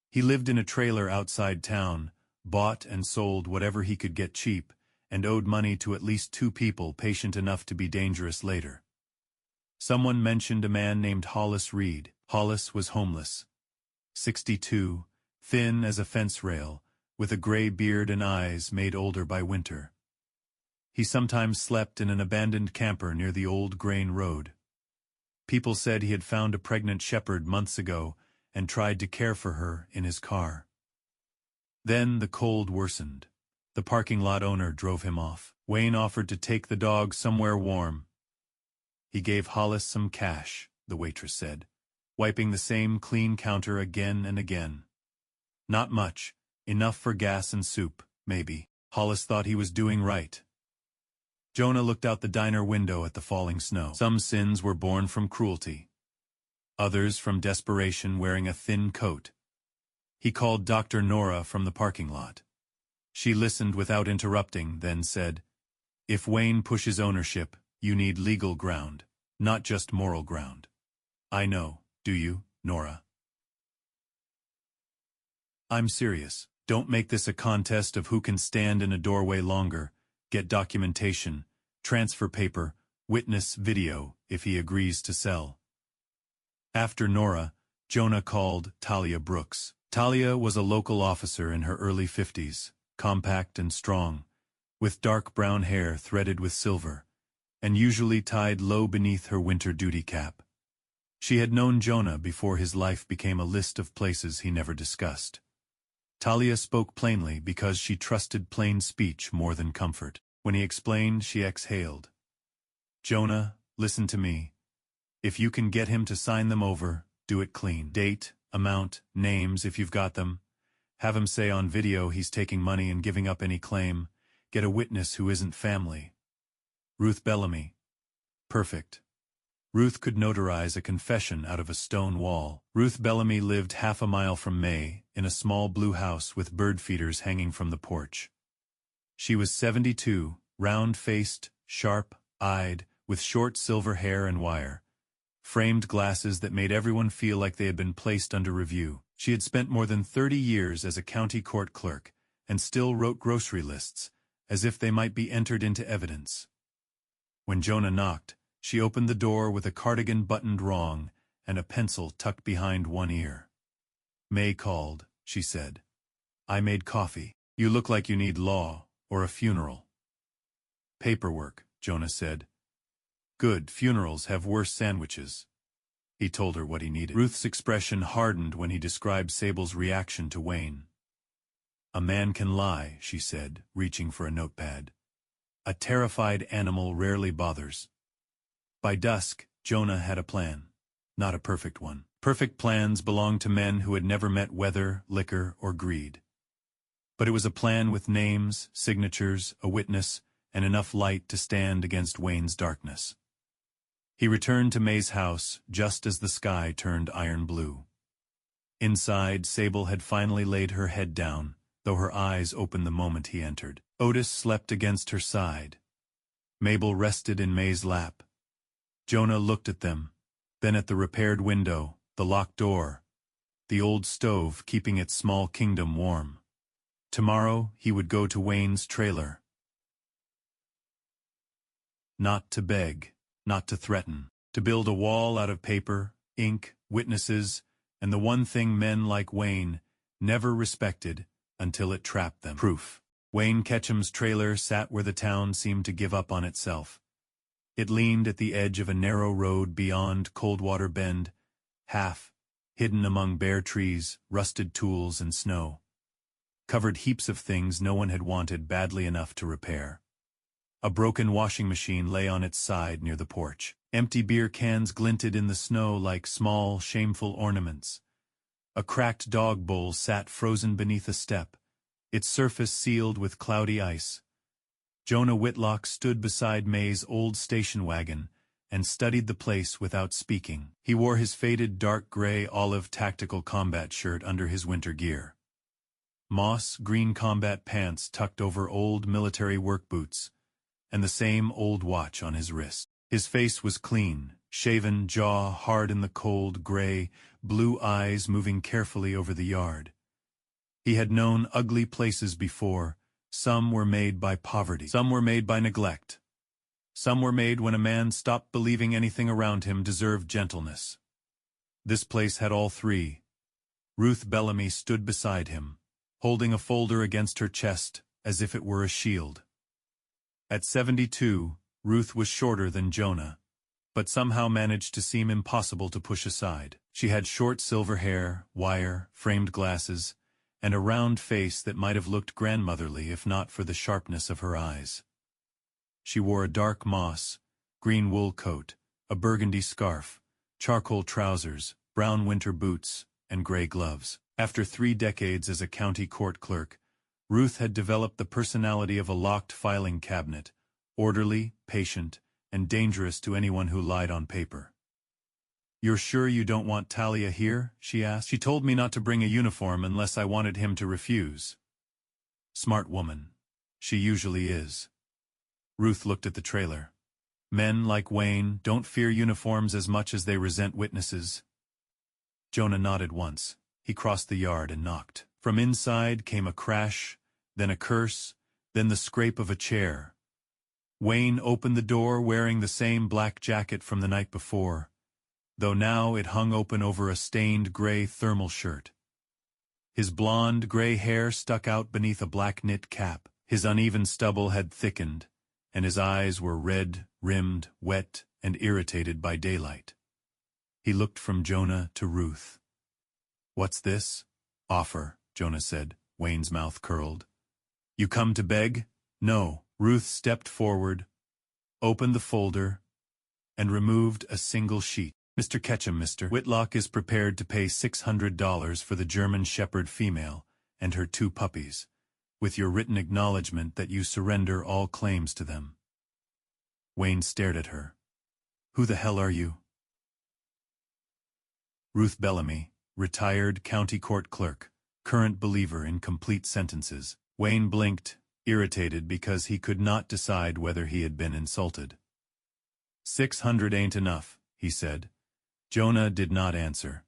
Speaker 1: He lived in a trailer outside town, bought and sold whatever he could get cheap, and owed money to at least 2 people patient enough to be dangerous later. Someone mentioned a man named Hollis Reed. Hollis was homeless. 62, thin as a fence rail, with a gray beard and eyes made older by winter. He sometimes slept in an abandoned camper near the old grain road. People said he had found a pregnant shepherd months ago and tried to care for her in his car. Then the cold worsened. The parking lot owner drove him off. Wayne offered to take the dog somewhere warm. He gave Hollis some cash, the waitress said, wiping the same clean counter again and again. Not much, enough for gas and soup, maybe. Hollis thought he was doing right. Jonah looked out the diner window at the falling snow. Some sins were born from cruelty, others from desperation wearing a thin coat. He called Dr. Nora from the parking lot. She listened without interrupting, then said, "If Wayne pushes ownership, you need legal ground, not just moral ground." "I know, do you, Nora?" "I'm serious. Don't make this a contest of who can stand in a doorway longer. Get documentation, transfer paper, witness video, if he agrees to sell." After Nora, Jonah called Talia Brooks. Talia was a local officer in her early 50s, compact and strong, with dark brown hair threaded with silver, and usually tied low beneath her winter duty cap. She had known Jonah before his life became a list of places he never discussed. Talia spoke plainly because she trusted plain speech more than comfort. When he explained, she exhaled. Jonah, listen to me. If you can get him to sign them over, do it clean. Date, amount, names if you've got them. Have him say on video he's taking money and giving up any claim. Get a witness who isn't family. Ruth Bellamy. Perfect. Ruth could notarize a confession out of a stone wall. Ruth Bellamy lived half a mile from May, in a small blue house with bird feeders hanging from the porch. She was 72, round-faced, sharp-eyed, with short silver hair and wire. Framed glasses that made everyone feel like they had been placed under review. She had spent more than 30 years as a county court clerk, and still wrote grocery lists, as if they might be entered into evidence. When Jonah knocked, she opened the door with a cardigan buttoned wrong and a pencil tucked behind one ear. May called, she said. I made coffee. You look like you need law, or a funeral. Paperwork, Jonah said. Good, funerals have worse sandwiches. He told her what he needed. Ruth's expression hardened when he described Sable's reaction to Wayne. A man can lie, she said, reaching for a notepad. A terrified animal rarely bothers. By dusk, Jonah had a plan. Not a perfect one. Perfect plans belonged to men who had never met weather, liquor, or greed. But it was a plan with names, signatures, a witness, and enough light to stand against Wayne's darkness. He returned to May's house just as the sky turned iron blue. Inside, Sable had finally laid her head down, though her eyes opened the moment he entered. Otis slept against her side. Mabel rested in May's lap. Jonah looked at them, then at the repaired window, the locked door, the old stove keeping its small kingdom warm. Tomorrow he would go to Wayne's trailer. Not to beg, not to threaten, to build a wall out of paper, ink, witnesses, and the one thing men like Wayne never respected until it trapped them. Proof. Wayne Ketchum's trailer sat where the town seemed to give up on itself. It leaned at the edge of a narrow road beyond Coldwater Bend, half, hidden among bare trees, rusted tools, and snow. Covered heaps of things no one had wanted badly enough to repair. A broken washing machine lay on its side near the porch. Empty beer cans glinted in the snow like small, shameful ornaments. A cracked dog bowl sat frozen beneath a step, its surface sealed with cloudy ice. Jonah Whitlock stood beside May's old station wagon and studied the place without speaking. He wore his faded dark gray olive tactical combat shirt under his winter gear. Moss green combat pants tucked over old military work boots, and the same old watch on his wrist. His face was clean, shaven, jaw hard in the cold, gray, blue eyes moving carefully over the yard. He had known ugly places before. Some were made by poverty. Some were made by neglect. Some were made when a man stopped believing anything around him deserved gentleness. This place had all three. Ruth Bellamy stood beside him, holding a folder against her chest as if it were a shield. At 72, Ruth was shorter than Jonah, but somehow managed to seem impossible to push aside. She had short silver hair, wire, framed glasses, and a round face that might have looked grandmotherly if not for the sharpness of her eyes. She wore a dark moss, green wool coat, a burgundy scarf, charcoal trousers, brown winter boots, and gray gloves. After 3 decades as a county court clerk, Ruth had developed the personality of a locked filing cabinet, orderly, patient, and dangerous to anyone who lied on paper. "You're sure you don't want Talia here?" she asked. "She told me not to bring a uniform unless I wanted him to refuse." Smart woman. She usually is. Ruth looked at the trailer. Men like Wayne don't fear uniforms as much as they resent witnesses. Jonah nodded once. He crossed the yard and knocked. From inside came a crash, then a curse, then the scrape of a chair. Wayne opened the door wearing the same black jacket from the night before, though now it hung open over a stained gray thermal shirt. His blonde gray hair stuck out beneath a black knit cap. His uneven stubble had thickened, and his eyes were red, rimmed, wet, and irritated by daylight. He looked from Jonah to Ruth. "What's this?" "Offer," Jonah said. Wayne's mouth curled. "You come to beg?" "No." Ruth stepped forward, opened the folder, and removed a single sheet. "Mr. Ketchum, Mr. Whitlock is prepared to pay $600 for the German Shepherd female and her 2 puppies, with your written acknowledgement that you surrender all claims to them." Wayne stared at her. "Who the hell are you?" Ruth Bellamy, retired county court clerk, current believer in complete sentences. Wayne blinked, irritated because he could not decide whether he had been insulted. "600 ain't enough," he said. Jonah did not answer.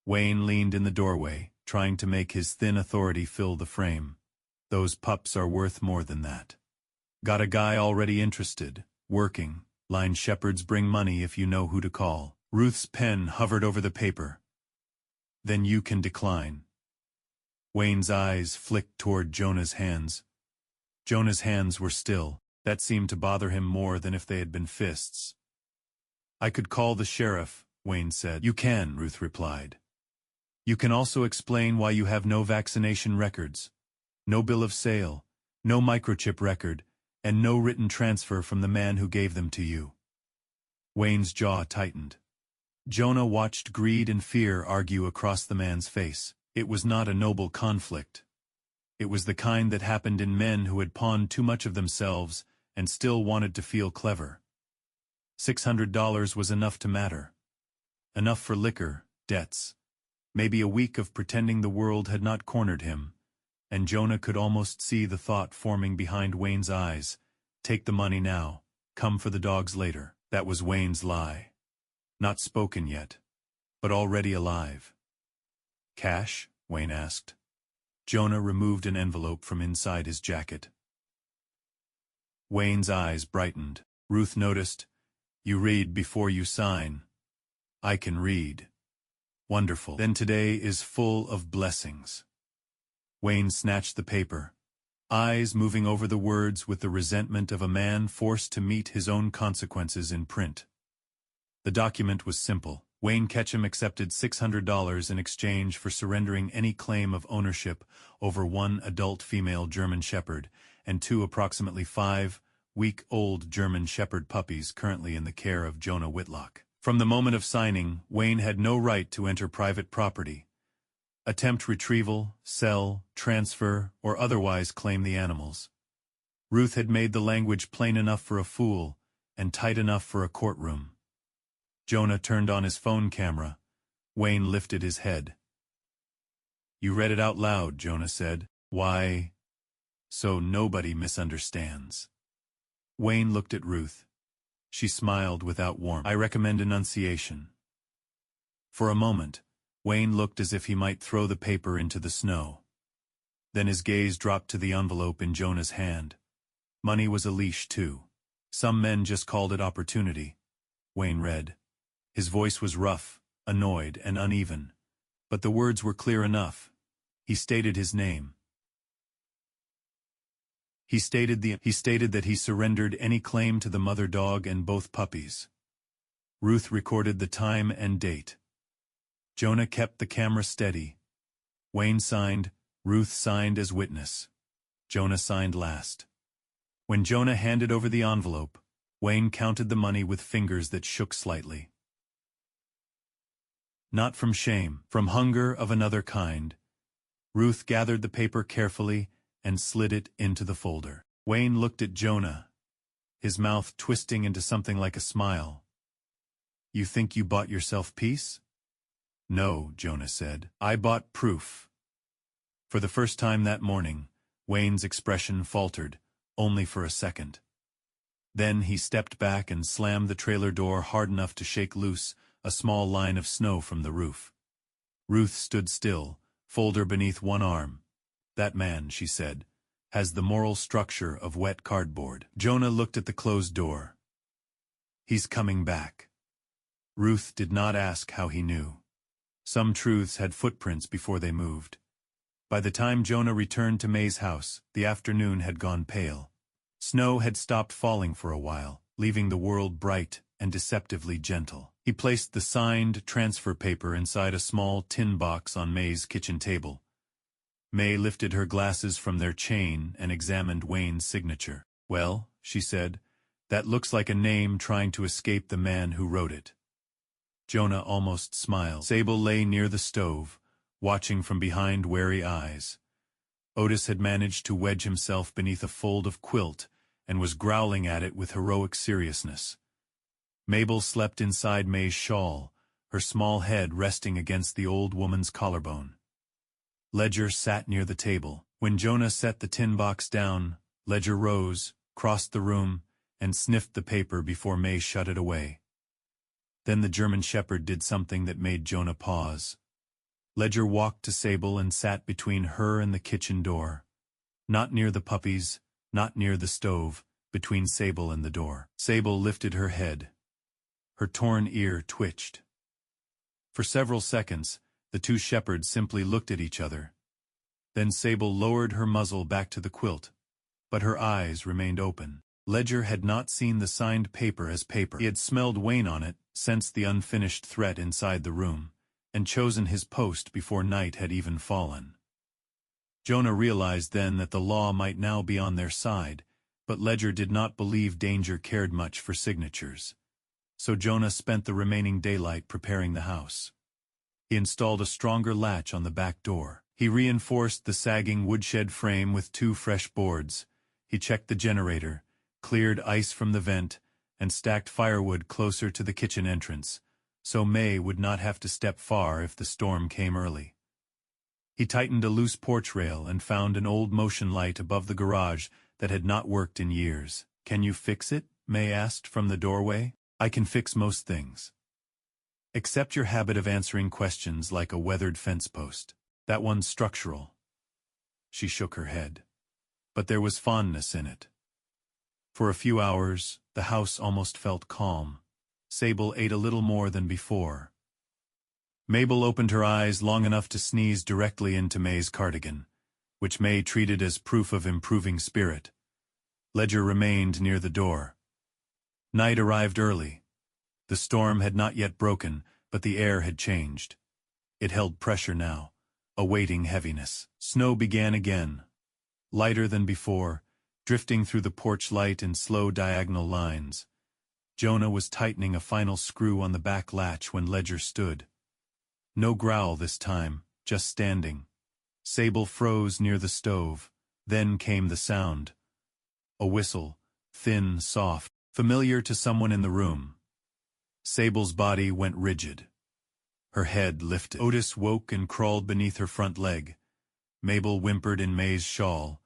Speaker 1: Wayne leaned in the doorway, trying to make his thin authority fill the frame. "Those pups are worth more than that. Got a guy already interested, working. Line shepherds bring money if you know who to call." Ruth's pen hovered over the paper. "Then you can decline." Wayne's eyes flicked toward Jonah's hands. Jonah's hands were still. That seemed to bother him more than if they had been fists. "I could call the sheriff," Wayne said. "You can," Ruth replied. "You can also explain why you have no vaccination records, no bill of sale, no microchip record, and no written transfer from the man who gave them to you." Wayne's jaw tightened. Jonah watched greed and fear argue across the man's face. It was not a noble conflict. It was the kind that happened in men who had pawned too much of themselves and still wanted to feel clever. $600 was enough to matter. Enough for liquor, debts, maybe a week of pretending the world had not cornered him, and Jonah could almost see the thought forming behind Wayne's eyes. Take the money now, come for the dogs later. That was Wayne's lie. Not spoken yet, but already alive. "Cash?" Wayne asked. Jonah removed an envelope from inside his jacket. Wayne's eyes brightened. Ruth noticed. "You read before you sign." "I can read." "Wonderful. Then today is full of blessings." Wayne snatched the paper, eyes moving over the words with the resentment of a man forced to meet his own consequences in print. The document was simple. Wayne Ketchum accepted $600 in exchange for surrendering any claim of ownership over 1 adult female German Shepherd and 2 approximately 5-week-old German Shepherd puppies currently in the care of Jonah Whitlock. From the moment of signing, Wayne had no right to enter private property, attempt retrieval, sell, transfer, or otherwise claim the animals. Ruth had made the language plain enough for a fool and tight enough for a courtroom. Jonah turned on his phone camera. Wayne lifted his head. "You read it out loud," Jonah said. "Why? So nobody misunderstands." Wayne looked at Ruth. She smiled without warmth. "I recommend enunciation." For a moment, Wayne looked as if he might throw the paper into the snow. Then his gaze dropped to the envelope in Jonah's hand. Money was a leash, too. "Some men just called it opportunity," Wayne read. His voice was rough, annoyed, and uneven, but the words were clear enough. He stated his name. He stated that he surrendered any claim to the mother dog and both puppies. Ruth recorded the time and date. Jonah kept the camera steady. Wayne signed, Ruth signed as witness. Jonah signed last. When Jonah handed over the envelope, Wayne counted the money with fingers that shook slightly. Not from shame, from hunger of another kind. Ruth gathered the paper carefully and slid it into the folder. Wayne looked at Jonah, his mouth twisting into something like a smile. "You think you bought yourself peace?" "No," Jonah said. "I bought proof." For the first time that morning, Wayne's expression faltered, only for a second. Then he stepped back and slammed the trailer door hard enough to shake loose a small line of snow from the roof. Ruth stood still, folder beneath one arm. "That man," she said, "has the moral structure of wet cardboard." Jonah looked at the closed door. "He's coming back." Ruth did not ask how he knew. Some truths had footprints before they moved. By the time Jonah returned to May's house, the afternoon had gone pale. Snow had stopped falling for a while, leaving the world bright and deceptively gentle. He placed the signed transfer paper inside a small tin box on May's kitchen table. May lifted her glasses from their chain and examined Wayne's signature. "Well," she said, "that looks like a name trying to escape the man who wrote it." Jonah almost smiled. Sable lay near the stove, watching from behind wary eyes. Otis had managed to wedge himself beneath a fold of quilt and was growling at it with heroic seriousness. Mabel slept inside May's shawl, her small head resting against the old woman's collarbone. Ledger sat near the table. When Jonah set the tin box down, Ledger rose, crossed the room, and sniffed the paper before May shut it away. Then the German Shepherd did something that made Jonah pause. Ledger walked to Sable and sat between her and the kitchen door. Not near the puppies, not near the stove, between Sable and the door. Sable lifted her head. Her torn ear twitched. For several seconds, the two shepherds simply looked at each other. Then Sable lowered her muzzle back to the quilt, but her eyes remained open. Ledger had not seen the signed paper as paper. He had smelled Wayne on it, sensed the unfinished threat inside the room, and chosen his post before night had even fallen. Jonah realized then that the law might now be on their side, but Ledger did not believe danger cared much for signatures. So Jonah spent the remaining daylight preparing the house. He installed a stronger latch on the back door. He reinforced the sagging woodshed frame with 2 fresh boards. He checked the generator, cleared ice from the vent, and stacked firewood closer to the kitchen entrance, so May would not have to step far if the storm came early. He tightened a loose porch rail and found an old motion light above the garage that had not worked in years. "Can you fix it?" May asked from the doorway. "I can fix most things. Except your habit of answering questions like a weathered fence post. That one's structural." She shook her head. But there was fondness in it. For a few hours, the house almost felt calm. Sable ate a little more than before. Mabel opened her eyes long enough to sneeze directly into May's cardigan, which May treated as proof of improving spirit. Ledger remained near the door. Night arrived early. The storm had not yet broken, but the air had changed. It held pressure now, a waiting heaviness. Snow began again, lighter than before, drifting through the porch light in slow diagonal lines. Jonah was tightening a final screw on the back latch when Ledger stood. No growl this time, just standing. Sable froze near the stove. Then came the sound. A whistle, thin, soft, familiar to someone in the room. Sable's body went rigid. Her head lifted. Otis woke and crawled beneath her front leg. Mabel whimpered in May's shawl.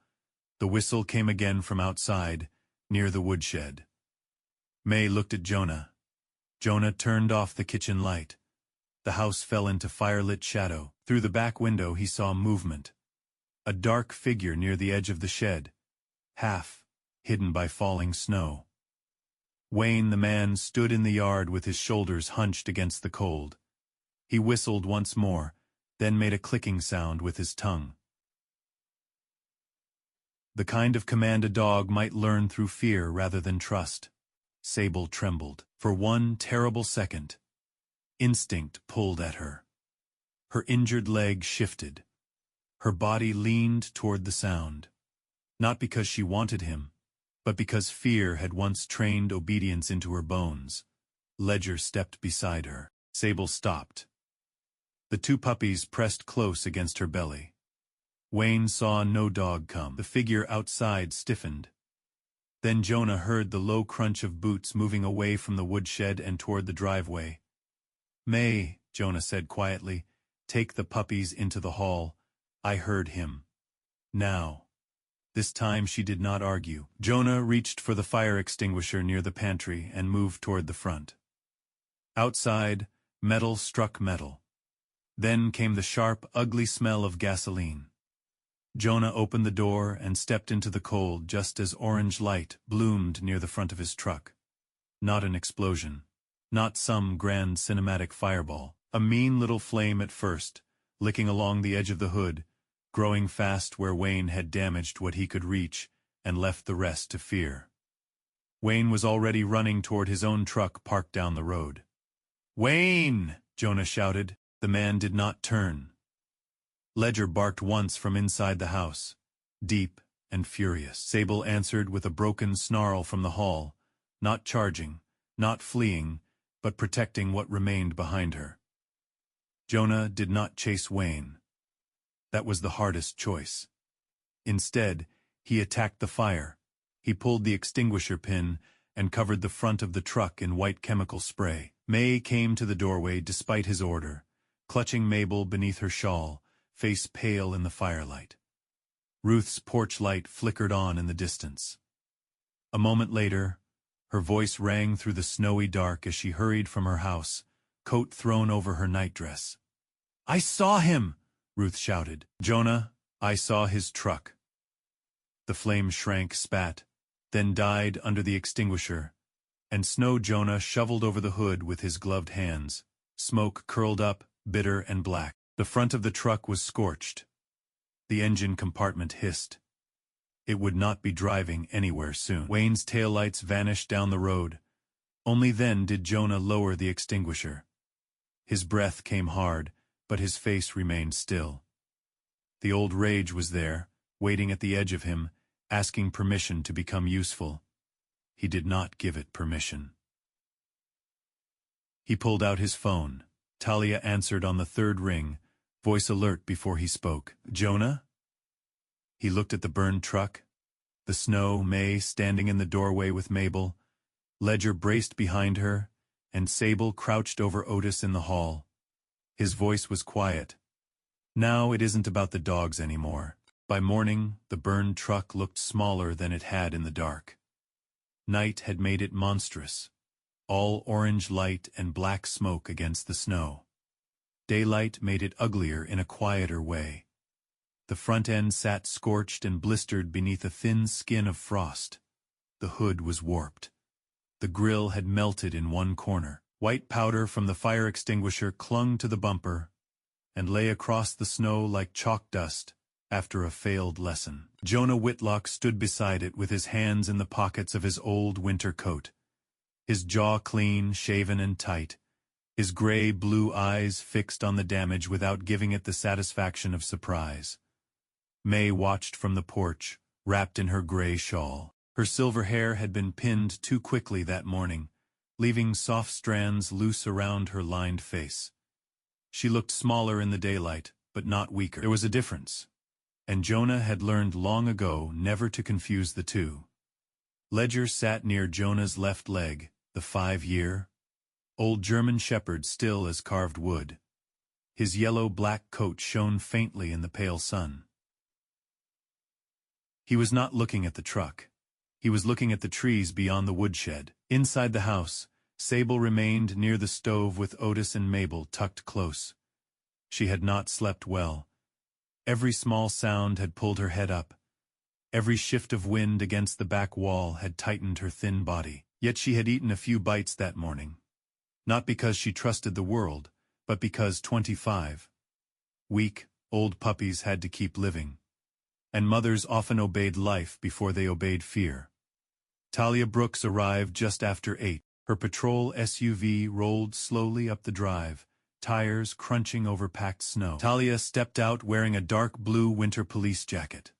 Speaker 1: The whistle came again from outside, near the woodshed. May looked at Jonah. Jonah turned off the kitchen light. The house fell into firelit shadow. Through the back window he saw movement. A dark figure near the edge of the shed, half hidden by falling snow. Wayne the man stood in the yard with his shoulders hunched against the cold. He whistled once more, then made a clicking sound with his tongue. The kind of command a dog might learn through fear rather than trust. Sable trembled. For one terrible second, instinct pulled at her. Her injured leg shifted. Her body leaned toward the sound. Not because she wanted him, but because fear had once trained obedience into her bones. Ledger stepped beside her. Sable stopped. The 2 puppies pressed close against her belly. Wayne saw no dog come. The figure outside stiffened. Then Jonah heard the low crunch of boots moving away from the woodshed and toward the driveway. "May," Jonah said quietly, "take the puppies into the hall. I heard him. Now." This time she did not argue. Jonah reached for the fire extinguisher near the pantry and moved toward the front. Outside, metal struck metal. Then came the sharp, ugly smell of gasoline. Jonah opened the door and stepped into the cold just as orange light bloomed near the front of his truck. Not an explosion. Not some grand cinematic fireball. A mean little flame at first, licking along the edge of the hood, growing fast where Wayne had damaged what he could reach, and left the rest to fear. Wayne was already running toward his own truck parked down the road. "Wayne!" Jonah shouted. The man did not turn. Ledger barked once from inside the house, deep and furious. Sable answered with a broken snarl from the hall, not charging, not fleeing, but protecting what remained behind her. Jonah did not chase Wayne. That was the hardest choice. Instead, he attacked the fire. He pulled the extinguisher pin and covered the front of the truck in white chemical spray. May came to the doorway despite his order, clutching Mabel beneath her shawl, face pale in the firelight. Ruth's porch light flickered on in the distance. A moment later, her voice rang through the snowy dark as she hurried from her house, coat thrown over her nightdress. "I saw him!" Ruth shouted. "Jonah, I saw his truck." The flame shrank, spat, then died under the extinguisher, and Snow Jonah shoveled over the hood with his gloved hands. Smoke curled up, bitter and black. The front of the truck was scorched. The engine compartment hissed. It would not be driving anywhere soon. Wayne's taillights vanished down the road. Only then did Jonah lower the extinguisher. His breath came hard, but his face remained still. The old rage was there, waiting at the edge of him, asking permission to become useful. He did not give it permission. He pulled out his phone. Talia answered on the third ring, voice alert before he spoke. "Jonah?" He looked at the burned truck, the snow, May standing in the doorway with Mabel, Ledger braced behind her, and Sable crouched over Otis in the hall. His voice was quiet. "Now it isn't about the dogs anymore." By morning, the burned truck looked smaller than it had in the dark. Night had made it monstrous, all orange light and black smoke against the snow. Daylight made it uglier in a quieter way. The front end sat scorched and blistered beneath a thin skin of frost. The hood was warped. The grill had melted in one corner. White powder from the fire extinguisher clung to the bumper and lay across the snow like chalk dust after a failed lesson. Jonah Whitlock stood beside it with his hands in the pockets of his old winter coat, his jaw clean, shaven and tight, his gray-blue eyes fixed on the damage without giving it the satisfaction of surprise. May watched from the porch, wrapped in her gray shawl. Her silver hair had been pinned too quickly that morning, leaving soft strands loose around her lined face. She looked smaller in the daylight, but not weaker. There was a difference, and Jonah had learned long ago never to confuse the two. Ledger sat near Jonah's left leg, the 5-year-old German shepherd still as carved wood. His yellow-black coat shone faintly in the pale sun. He was not looking at the truck. He was looking at the trees beyond the woodshed. Inside the house, Sable remained near the stove with Otis and Mabel tucked close. She had not slept well. Every small sound had pulled her head up. Every shift of wind against the back wall had tightened her thin body. Yet she had eaten a few bites that morning. Not because she trusted the world, but because 25 weak, old puppies had to keep living. And mothers often obeyed life before they obeyed fear. Talia Brooks arrived just after 8. Her patrol SUV rolled slowly up the drive, tires crunching over packed snow. Talia stepped out wearing a dark blue winter police jacket,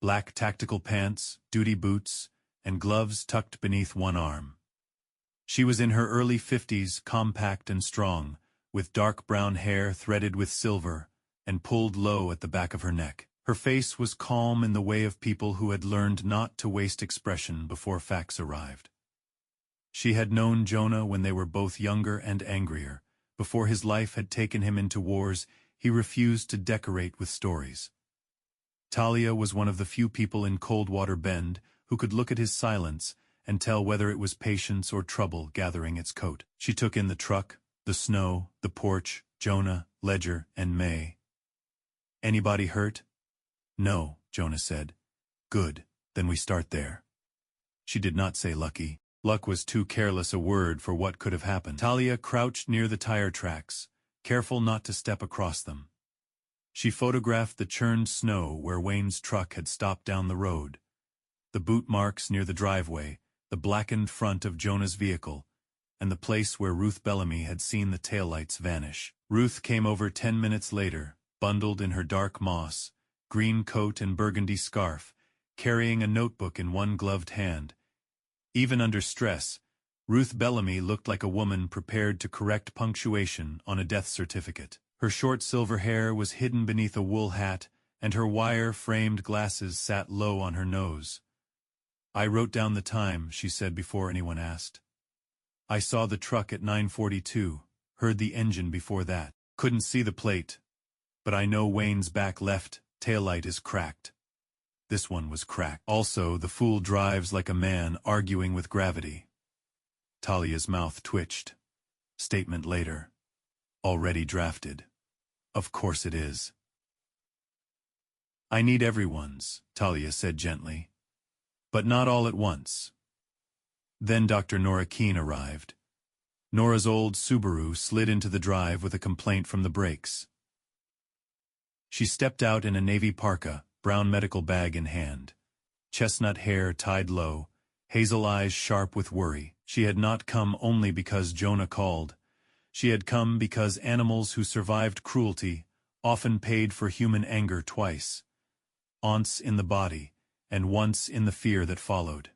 Speaker 1: black tactical pants, duty boots, and gloves tucked beneath one arm. She was in her early 50s, compact and strong, with dark brown hair threaded with silver and pulled low at the back of her neck. Her face was calm in the way of people who had learned not to waste expression before facts arrived. She had known Jonah when they were both younger and angrier. Before his life had taken him into wars, he refused to decorate with stories. Talia was one of the few people in Coldwater Bend who could look at his silence and tell whether it was patience or trouble gathering its coat. She took in the truck, the snow, the porch, Jonah, Ledger, and May. "Anybody hurt?" "No," Jonah said. "Good, then we start there." She did not say lucky. Luck was too careless a word for what could have happened. Talia crouched near the tire tracks, careful not to step across them. She photographed the churned snow where Wayne's truck had stopped down the road, the boot marks near the driveway, the blackened front of Jonah's vehicle, and the place where Ruth Bellamy had seen the taillights vanish. Ruth came over 10 minutes later, bundled in her dark moss, green coat and burgundy scarf, carrying a notebook in one gloved hand. Even under stress, Ruth Bellamy looked like a woman prepared to correct punctuation on a death certificate. Her short silver hair was hidden beneath a wool hat, and her wire-framed glasses sat low on her nose. "I wrote down the time," she said before anyone asked. "I saw the truck at 9:42, heard the engine before that. Couldn't see the plate. But I know Wayne's back left taillight is cracked. This one was cracked. Also, the fool drives like a man arguing with gravity." Talia's mouth twitched. Statement later. "Already drafted. Of course it is." "I need everyone's," Talia said gently. "But not all at once." Then Dr. Nora Keene arrived. Nora's old Subaru slid into the drive with a complaint from the brakes. She stepped out in a navy parka, brown medical bag in hand. Chestnut hair tied low, hazel eyes sharp with worry. She had not come only because Jonah called. She had come because animals who survived cruelty often paid for human anger twice. Once in the body, and once in the fear that followed.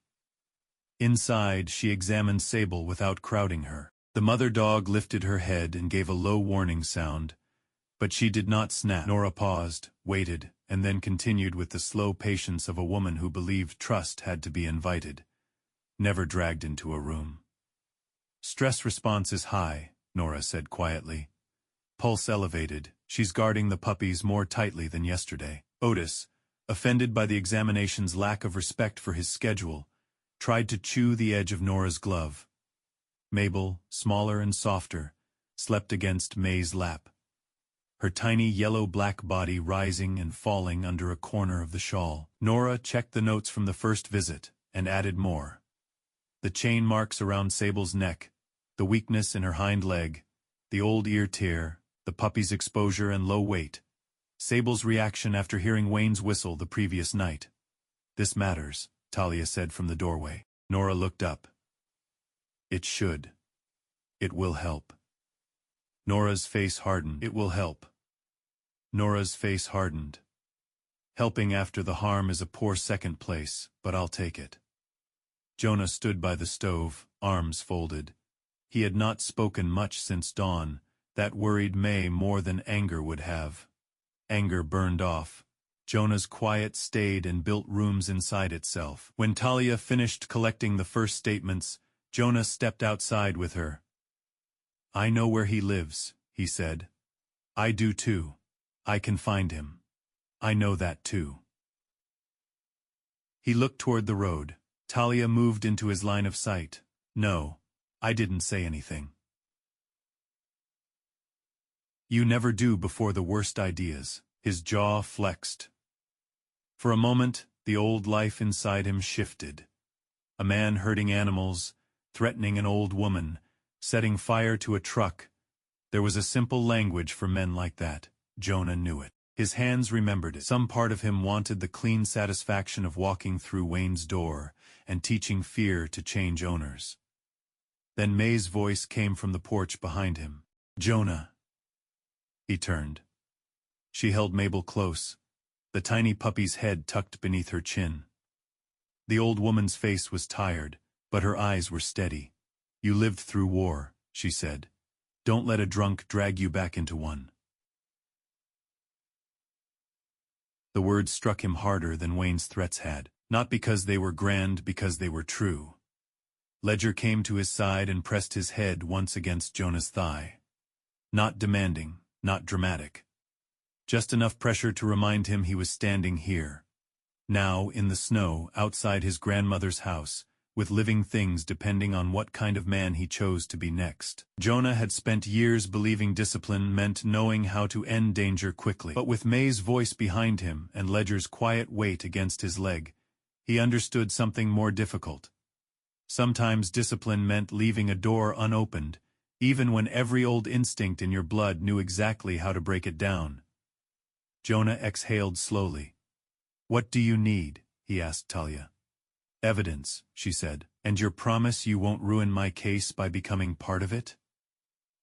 Speaker 1: Inside, she examined Sable without crowding her. The mother dog lifted her head and gave a low warning sound, but she did not snap. Nora paused, waited, and then continued with the slow patience of a woman who believed trust had to be invited, never dragged into a room. "Stress response is high," Nora said quietly. "Pulse elevated. She's guarding the puppies more tightly than yesterday." Otis, offended by the examination's lack of respect for his schedule, tried to chew the edge of Nora's glove. Mabel, smaller and softer, slept against May's lap, her tiny yellow-black body rising and falling under a corner of the shawl. Nora checked the notes from the first visit, and added more. The chain marks around Sable's neck, the weakness in her hind leg, the old ear tear, the puppy's exposure and low weight, Sable's reaction after hearing Wayne's whistle the previous night. "This matters," Talia said from the doorway. Nora looked up. "It should. It will help." Nora's face hardened. "It will help." Nora's face hardened. "Helping after the harm is a poor second place, but I'll take it." Jonah stood by the stove, arms folded. He had not spoken much since dawn. That worried May more than anger would have. Anger burned off. Jonah's quiet stayed and built rooms inside itself. When Talia finished collecting the first statements, Jonah stepped outside with her. "I know where he lives," he said. "I do too. I can find him. I know that too." He looked toward the road. Talia moved into his line of sight. "No, I didn't say anything." "You never do before the worst ideas." His jaw flexed. For a moment, the old life inside him shifted. A man hurting animals, threatening an old woman, setting fire to a truck. There was a simple language for men like that. Jonah knew it. His hands remembered it. Some part of him wanted the clean satisfaction of walking through Wayne's door and teaching fear to change owners. Then May's voice came from the porch behind him. "Jonah." He turned. She held Mabel close, the tiny puppy's head tucked beneath her chin. The old woman's face was tired, but her eyes were steady. "You lived through war," she said. "Don't let a drunk drag you back into one." The words struck him harder than Wayne's threats had, not because they were grand, because they were true. Ledger came to his side and pressed his head once against Jonah's thigh. Not demanding, not dramatic. Just enough pressure to remind him he was standing here. Now, in the snow, outside his grandmother's house, with living things depending on what kind of man he chose to be next. Jonah had spent years believing discipline meant knowing how to end danger quickly. But with May's voice behind him and Ledger's quiet weight against his leg, he understood something more difficult. Sometimes discipline meant leaving a door unopened, even when every old instinct in your blood knew exactly how to break it down. Jonah exhaled slowly. "What do you need?" he asked Talia. Evidence, she said. And your promise you won't ruin my case by becoming part of it?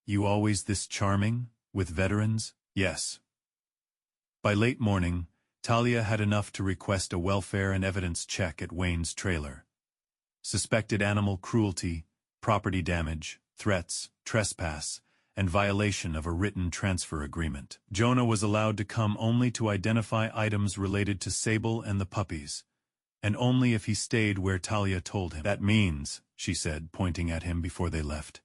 Speaker 1: You always this charming, with veterans? Yes. By late morning, Talia had enough to request a welfare and evidence check at Wayne's trailer. Suspected animal cruelty, property damage, threats, trespass, and violation of a written transfer agreement. Jonah was allowed to come only to identify items related to Sable and the puppies, and only if he stayed where Talia told him. That means, she said, pointing at him before they left,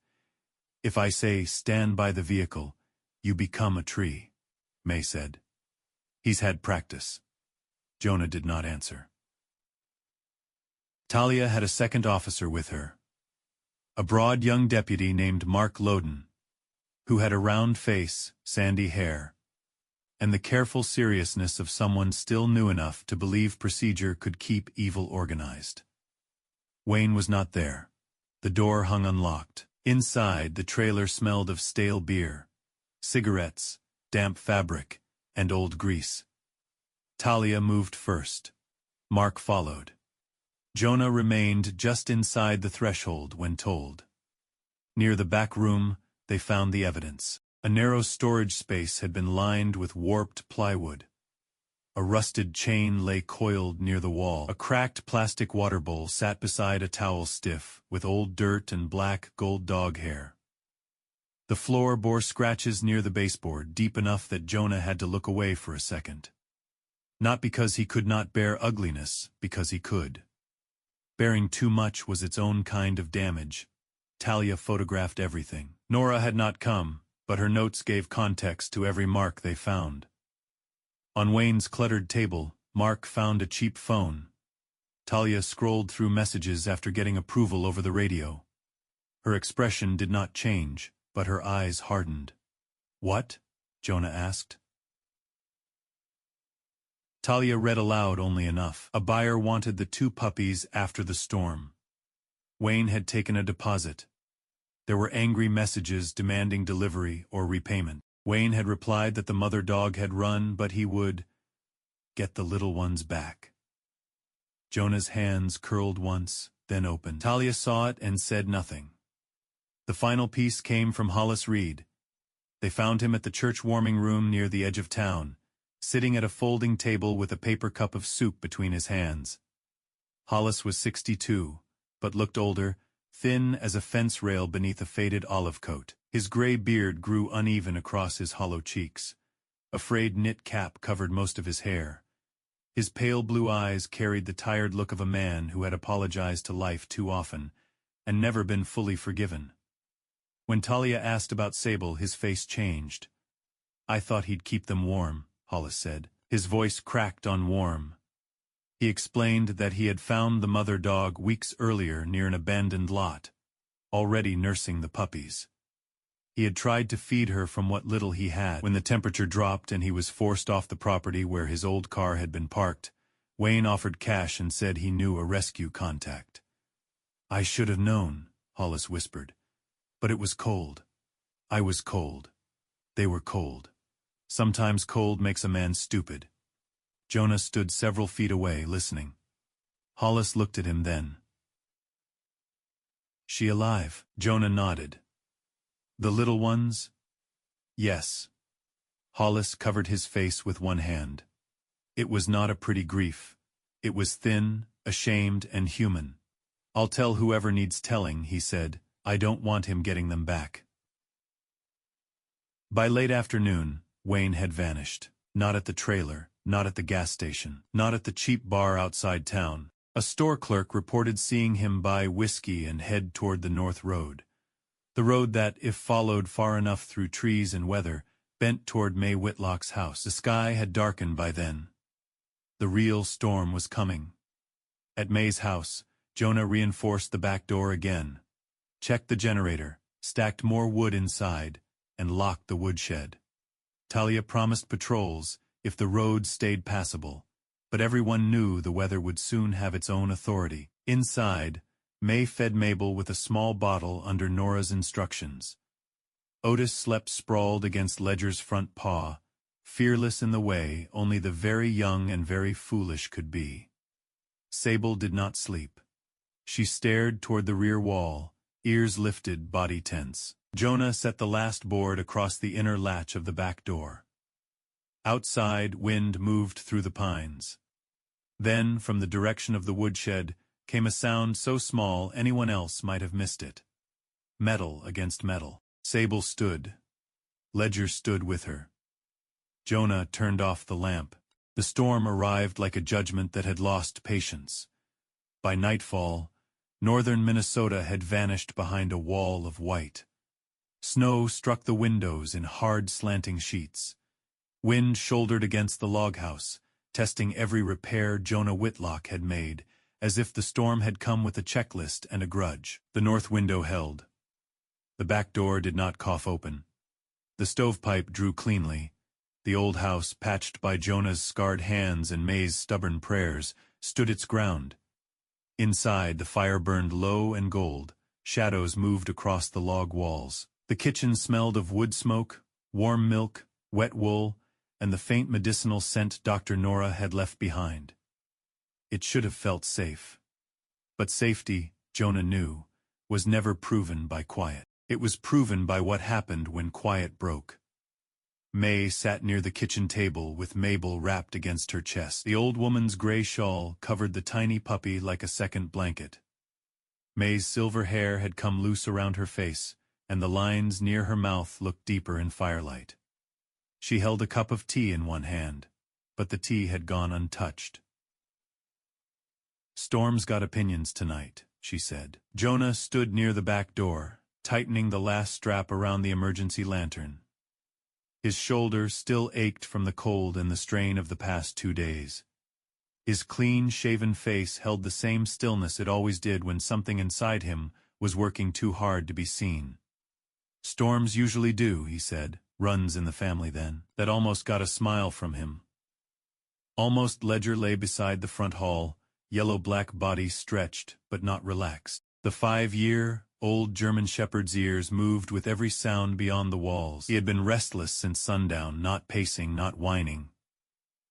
Speaker 1: if I say stand by the vehicle, you become a tree, May said. He's had practice. Jonah did not answer. Talia had a second officer with her, a broad young deputy named Mark Loden, who had a round face, sandy hair, and the careful seriousness of someone still new enough to believe procedure could keep evil organized. Wayne was not there. The door hung unlocked. Inside, the trailer smelled of stale beer, cigarettes, damp fabric, and old grease. Talia moved first. Mark followed. Jonah remained just inside the threshold when told. Near the back room, they found the evidence. A narrow storage space had been lined with warped plywood. A rusted chain lay coiled near the wall. A cracked plastic water bowl sat beside a towel stiff, with old dirt and black gold dog hair. The floor bore scratches near the baseboard, deep enough that Jonah had to look away for a second. Not because he could not bear ugliness, because he could. Bearing too much was its own kind of damage. Talia photographed everything. Nora had not come, but her notes gave context to every mark they found. On Wayne's cluttered table, Mark found a cheap phone. Talia scrolled through messages after getting approval over the radio. Her expression did not change, but her eyes hardened. What? Jonah asked. Talia read aloud only enough. A buyer wanted the 2 puppies after the storm. Wayne had taken a deposit. There were angry messages demanding delivery or repayment. Wayne had replied that the mother dog had run, but he would get the little ones back. Jonah's hands curled once, then opened. Talia saw it and said nothing. The final piece came from Hollis Reed. They found him at the church warming room near the edge of town, sitting at a folding table with a paper cup of soup between his hands. Hollis was 62, but looked older, thin as a fence rail beneath a faded olive coat. His gray beard grew uneven across his hollow cheeks. A frayed knit cap covered most of his hair. His pale blue eyes carried the tired look of a man who had apologized to life too often, and never been fully forgiven. When Talia asked about Sable, his face changed. I thought he'd keep them warm, Hollis said. His voice cracked on warm. He explained that he had found the mother dog weeks earlier near an abandoned lot, already nursing the puppies. He had tried to feed her from what little he had. When the temperature dropped and he was forced off the property where his old car had been parked, Wayne offered cash and said he knew a rescue contact. I should have known, Hollis whispered. But it was cold. I was cold. They were cold. Sometimes cold makes a man stupid. Jonah stood several feet away, listening. Hollis looked at him then. She alive? Jonah nodded. The little ones? Yes. Hollis covered his face with one hand. It was not a pretty grief. It was thin, ashamed, and human. I'll tell whoever needs telling, he said. I don't want him getting them back. By late afternoon, Wayne had vanished. Not at the trailer, not at the gas station, not at the cheap bar outside town. A store clerk reported seeing him buy whiskey and head toward the North Road. The road that, if followed far enough through trees and weather, bent toward May Whitlock's house. The sky had darkened by then. The real storm was coming. At May's house, Jonah reinforced the back door again, checked the generator, stacked more wood inside, and locked the woodshed. Talia promised patrols if the road stayed passable, but everyone knew the weather would soon have its own authority. Inside, May fed Mabel with a small bottle under Nora's instructions. Otis slept sprawled against Ledger's front paw, fearless in the way only the very young and very foolish could be. Sable did not sleep. She stared toward the rear wall, ears lifted, body tense. Jonah set the last board across the inner latch of the back door. Outside, wind moved through the pines. Then, from the direction of the woodshed, came a sound so small anyone else might have missed it. Metal against metal. Sable stood. Ledger stood with her. Jonah turned off the lamp. The storm arrived like a judgment that had lost patience. By nightfall, northern Minnesota had vanished behind a wall of white. Snow struck the windows in hard slanting sheets. Wind shouldered against the log house, testing every repair Jonah Whitlock had made, as if the storm had come with a checklist and a grudge. The north window held. The back door did not cough open. The stovepipe drew cleanly. The old house, patched by Jonah's scarred hands and May's stubborn prayers, stood its ground. Inside, the fire burned low and gold. Shadows moved across the log walls. The kitchen smelled of wood smoke, warm milk, wet wool, and the faint medicinal scent Dr. Nora had left behind. It should have felt safe. But safety, Jonah knew, was never proven by quiet. It was proven by what happened when quiet broke. May sat near the kitchen table with Mabel wrapped against her chest. The old woman's gray shawl covered the tiny puppy like a second blanket. May's silver hair had come loose around her face, and the lines near her mouth looked deeper in firelight. She held a cup of tea in one hand, but the tea had gone untouched. "Storm's got opinions tonight," she said. Jonah stood near the back door, tightening the last strap around the emergency lantern. His shoulder still ached from the cold and the strain of the past 2 days. His clean-shaven face held the same stillness it always did when something inside him was working too hard to be seen. "Storms usually do," he said. "Runs in the family then." That almost got a smile from him. Almost Ledger lay beside the front hall, yellow-black body stretched but not relaxed. The 5-year-old German shepherd's ears moved with every sound beyond the walls. He had been restless since sundown, not pacing, not whining,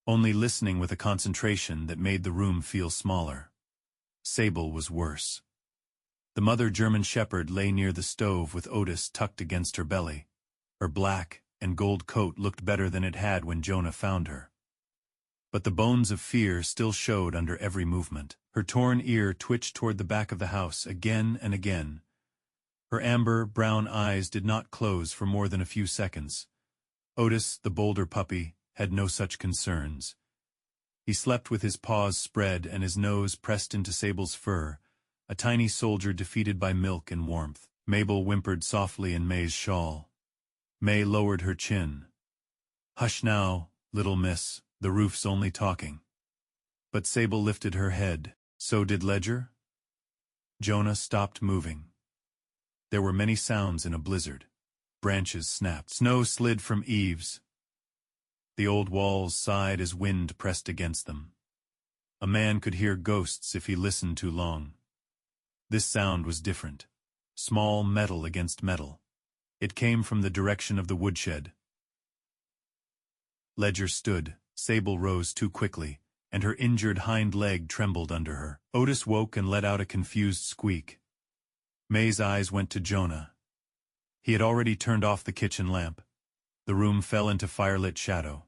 Speaker 1: only listening with a concentration that made the room feel smaller. Sable was worse. The mother German shepherd lay near the stove with Otis tucked against her belly. Her black and gold coat looked better than it had when Jonah found her. But the bones of fear still showed under every movement. Her torn ear twitched toward the back of the house again and again. Her amber-brown eyes did not close for more than a few seconds. Otis, the bolder puppy, had no such concerns. He slept with his paws spread and his nose pressed into Sable's fur, a tiny soldier defeated by milk and warmth. Mabel whimpered softly in May's shawl. May lowered her chin. "Hush now, little miss, the roof's only talking." But Sable lifted her head. So did Ledger? Jonah stopped moving. There were many sounds in a blizzard. Branches snapped. Snow slid from eaves. The old walls sighed as wind pressed against them. A man could hear ghosts if he listened too long. This sound was different. Small metal against metal. It came from the direction of the woodshed. Ledger stood. Sable rose too quickly, and her injured hind leg trembled under her. Otis woke and let out a confused squeak. May's eyes went to Jonah. He had already turned off the kitchen lamp. The room fell into firelit shadow.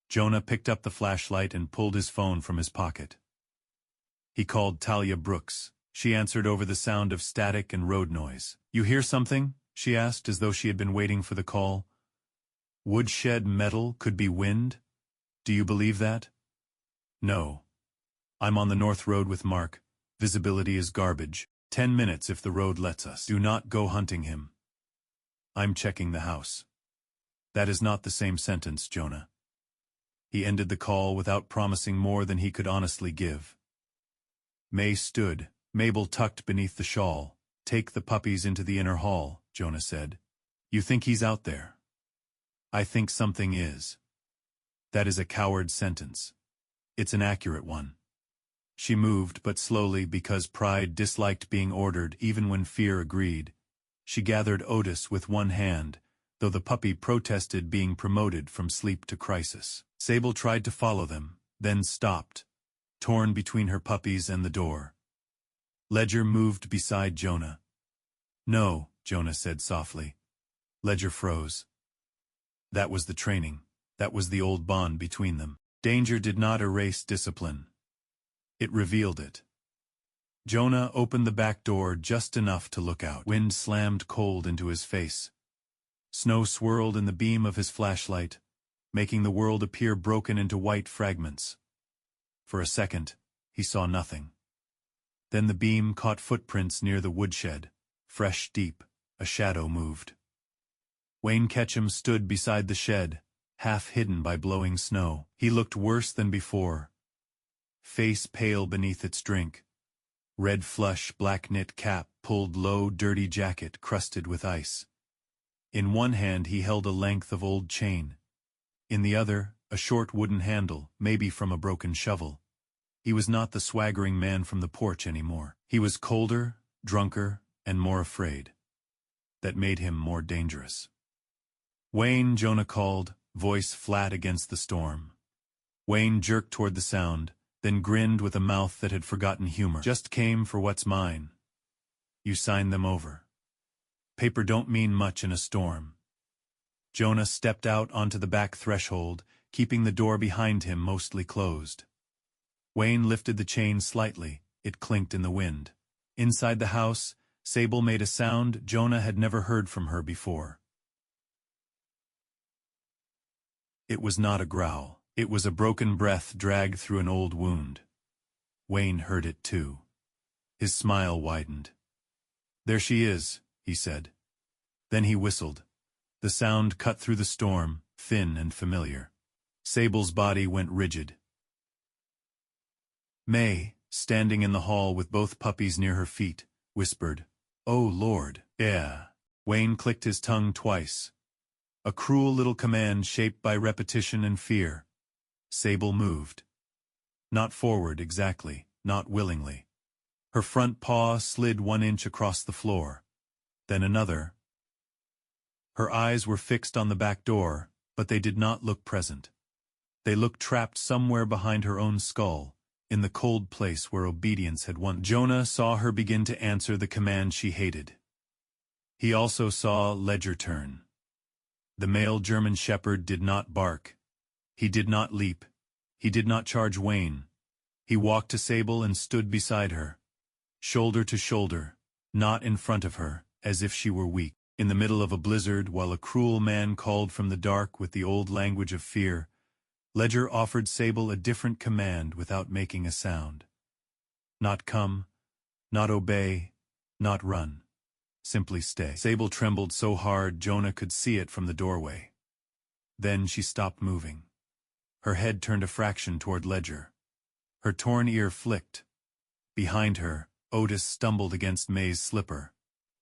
Speaker 1: Jonah picked up the flashlight and pulled his phone from his pocket. He called Talia Brooks. She answered over the sound of static and road noise. "You hear something?" she asked, as though she had been waiting for the call. "Woodshed metal could be wind? Do you believe that?" "No. I'm on the North Road with Mark. Visibility is garbage. 10 minutes if the road lets us. Do not go hunting him. I'm checking the house." "That is not the same sentence, Jonah." He ended the call without promising more than he could honestly give. May stood, Mabel tucked beneath the shawl. "Take the puppies into the inner hall," Jonah said. "You think he's out there?" "I think something is." "That is a coward sentence. It's an accurate one." She moved, but slowly, because pride disliked being ordered even when fear agreed. She gathered Otis with one hand, though the puppy protested being promoted from sleep to crisis. Sable tried to follow them, then stopped, torn between her puppies and the door. Ledger moved beside Jonah. "No," Jonah said softly. Ledger froze. That was the training. That was the old bond between them. Danger did not erase discipline. It revealed it. Jonah opened the back door just enough to look out. Wind slammed cold into his face. Snow swirled in the beam of his flashlight, making the world appear broken into white fragments. For a second, he saw nothing. Then the beam caught footprints near the woodshed. Fresh, deep, a shadow moved. Wayne Ketchum stood beside the shed, half hidden by blowing snow. He looked worse than before. Face pale beneath its drink. Red flush, black knit cap, pulled low, dirty jacket crusted with ice. In one hand he held a length of old chain. In the other, a short wooden handle, maybe from a broken shovel. He was not the swaggering man from the porch anymore. He was colder, drunker, and more afraid. That made him more dangerous. "Wayne," Jonah called, voice flat against the storm. Wayne jerked toward the sound, then grinned with a mouth that had forgotten humor. "Just came for what's mine. You signed them over. Paper don't mean much in a storm." Jonah stepped out onto the back threshold, keeping the door behind him mostly closed. Wayne lifted the chain slightly. It clinked in the wind. Inside the house, Sable made a sound Jonah had never heard from her before. It was not a growl. It was a broken breath dragged through an old wound. Wayne heard it too. His smile widened. "There she is," he said. Then he whistled. The sound cut through the storm, thin and familiar. Sable's body went rigid. May, standing in the hall with both puppies near her feet, whispered, "Oh Lord, yeah." Wayne clicked his tongue twice. A cruel little command shaped by repetition and fear. Sable moved. Not forward exactly, not willingly. Her front paw slid 1 inch across the floor. Then another. Her eyes were fixed on the back door, but they did not look present. They looked trapped somewhere behind her own skull, in the cold place where obedience had won. Jonah saw her begin to answer the command she hated. He also saw Ledger turn. The male German shepherd did not bark. He did not leap. He did not charge Wayne. He walked to Sable and stood beside her. Shoulder to shoulder, not in front of her, as if she were weak. In the middle of a blizzard, while a cruel man called from the dark with the old language of fear, Ledger offered Sable a different command without making a sound. Not come, not obey, not run. Simply stay. Sable trembled so hard Jonah could see it from the doorway. Then she stopped moving. Her head turned a fraction toward Ledger. Her torn ear flicked. Behind her, Otis stumbled against May's slipper,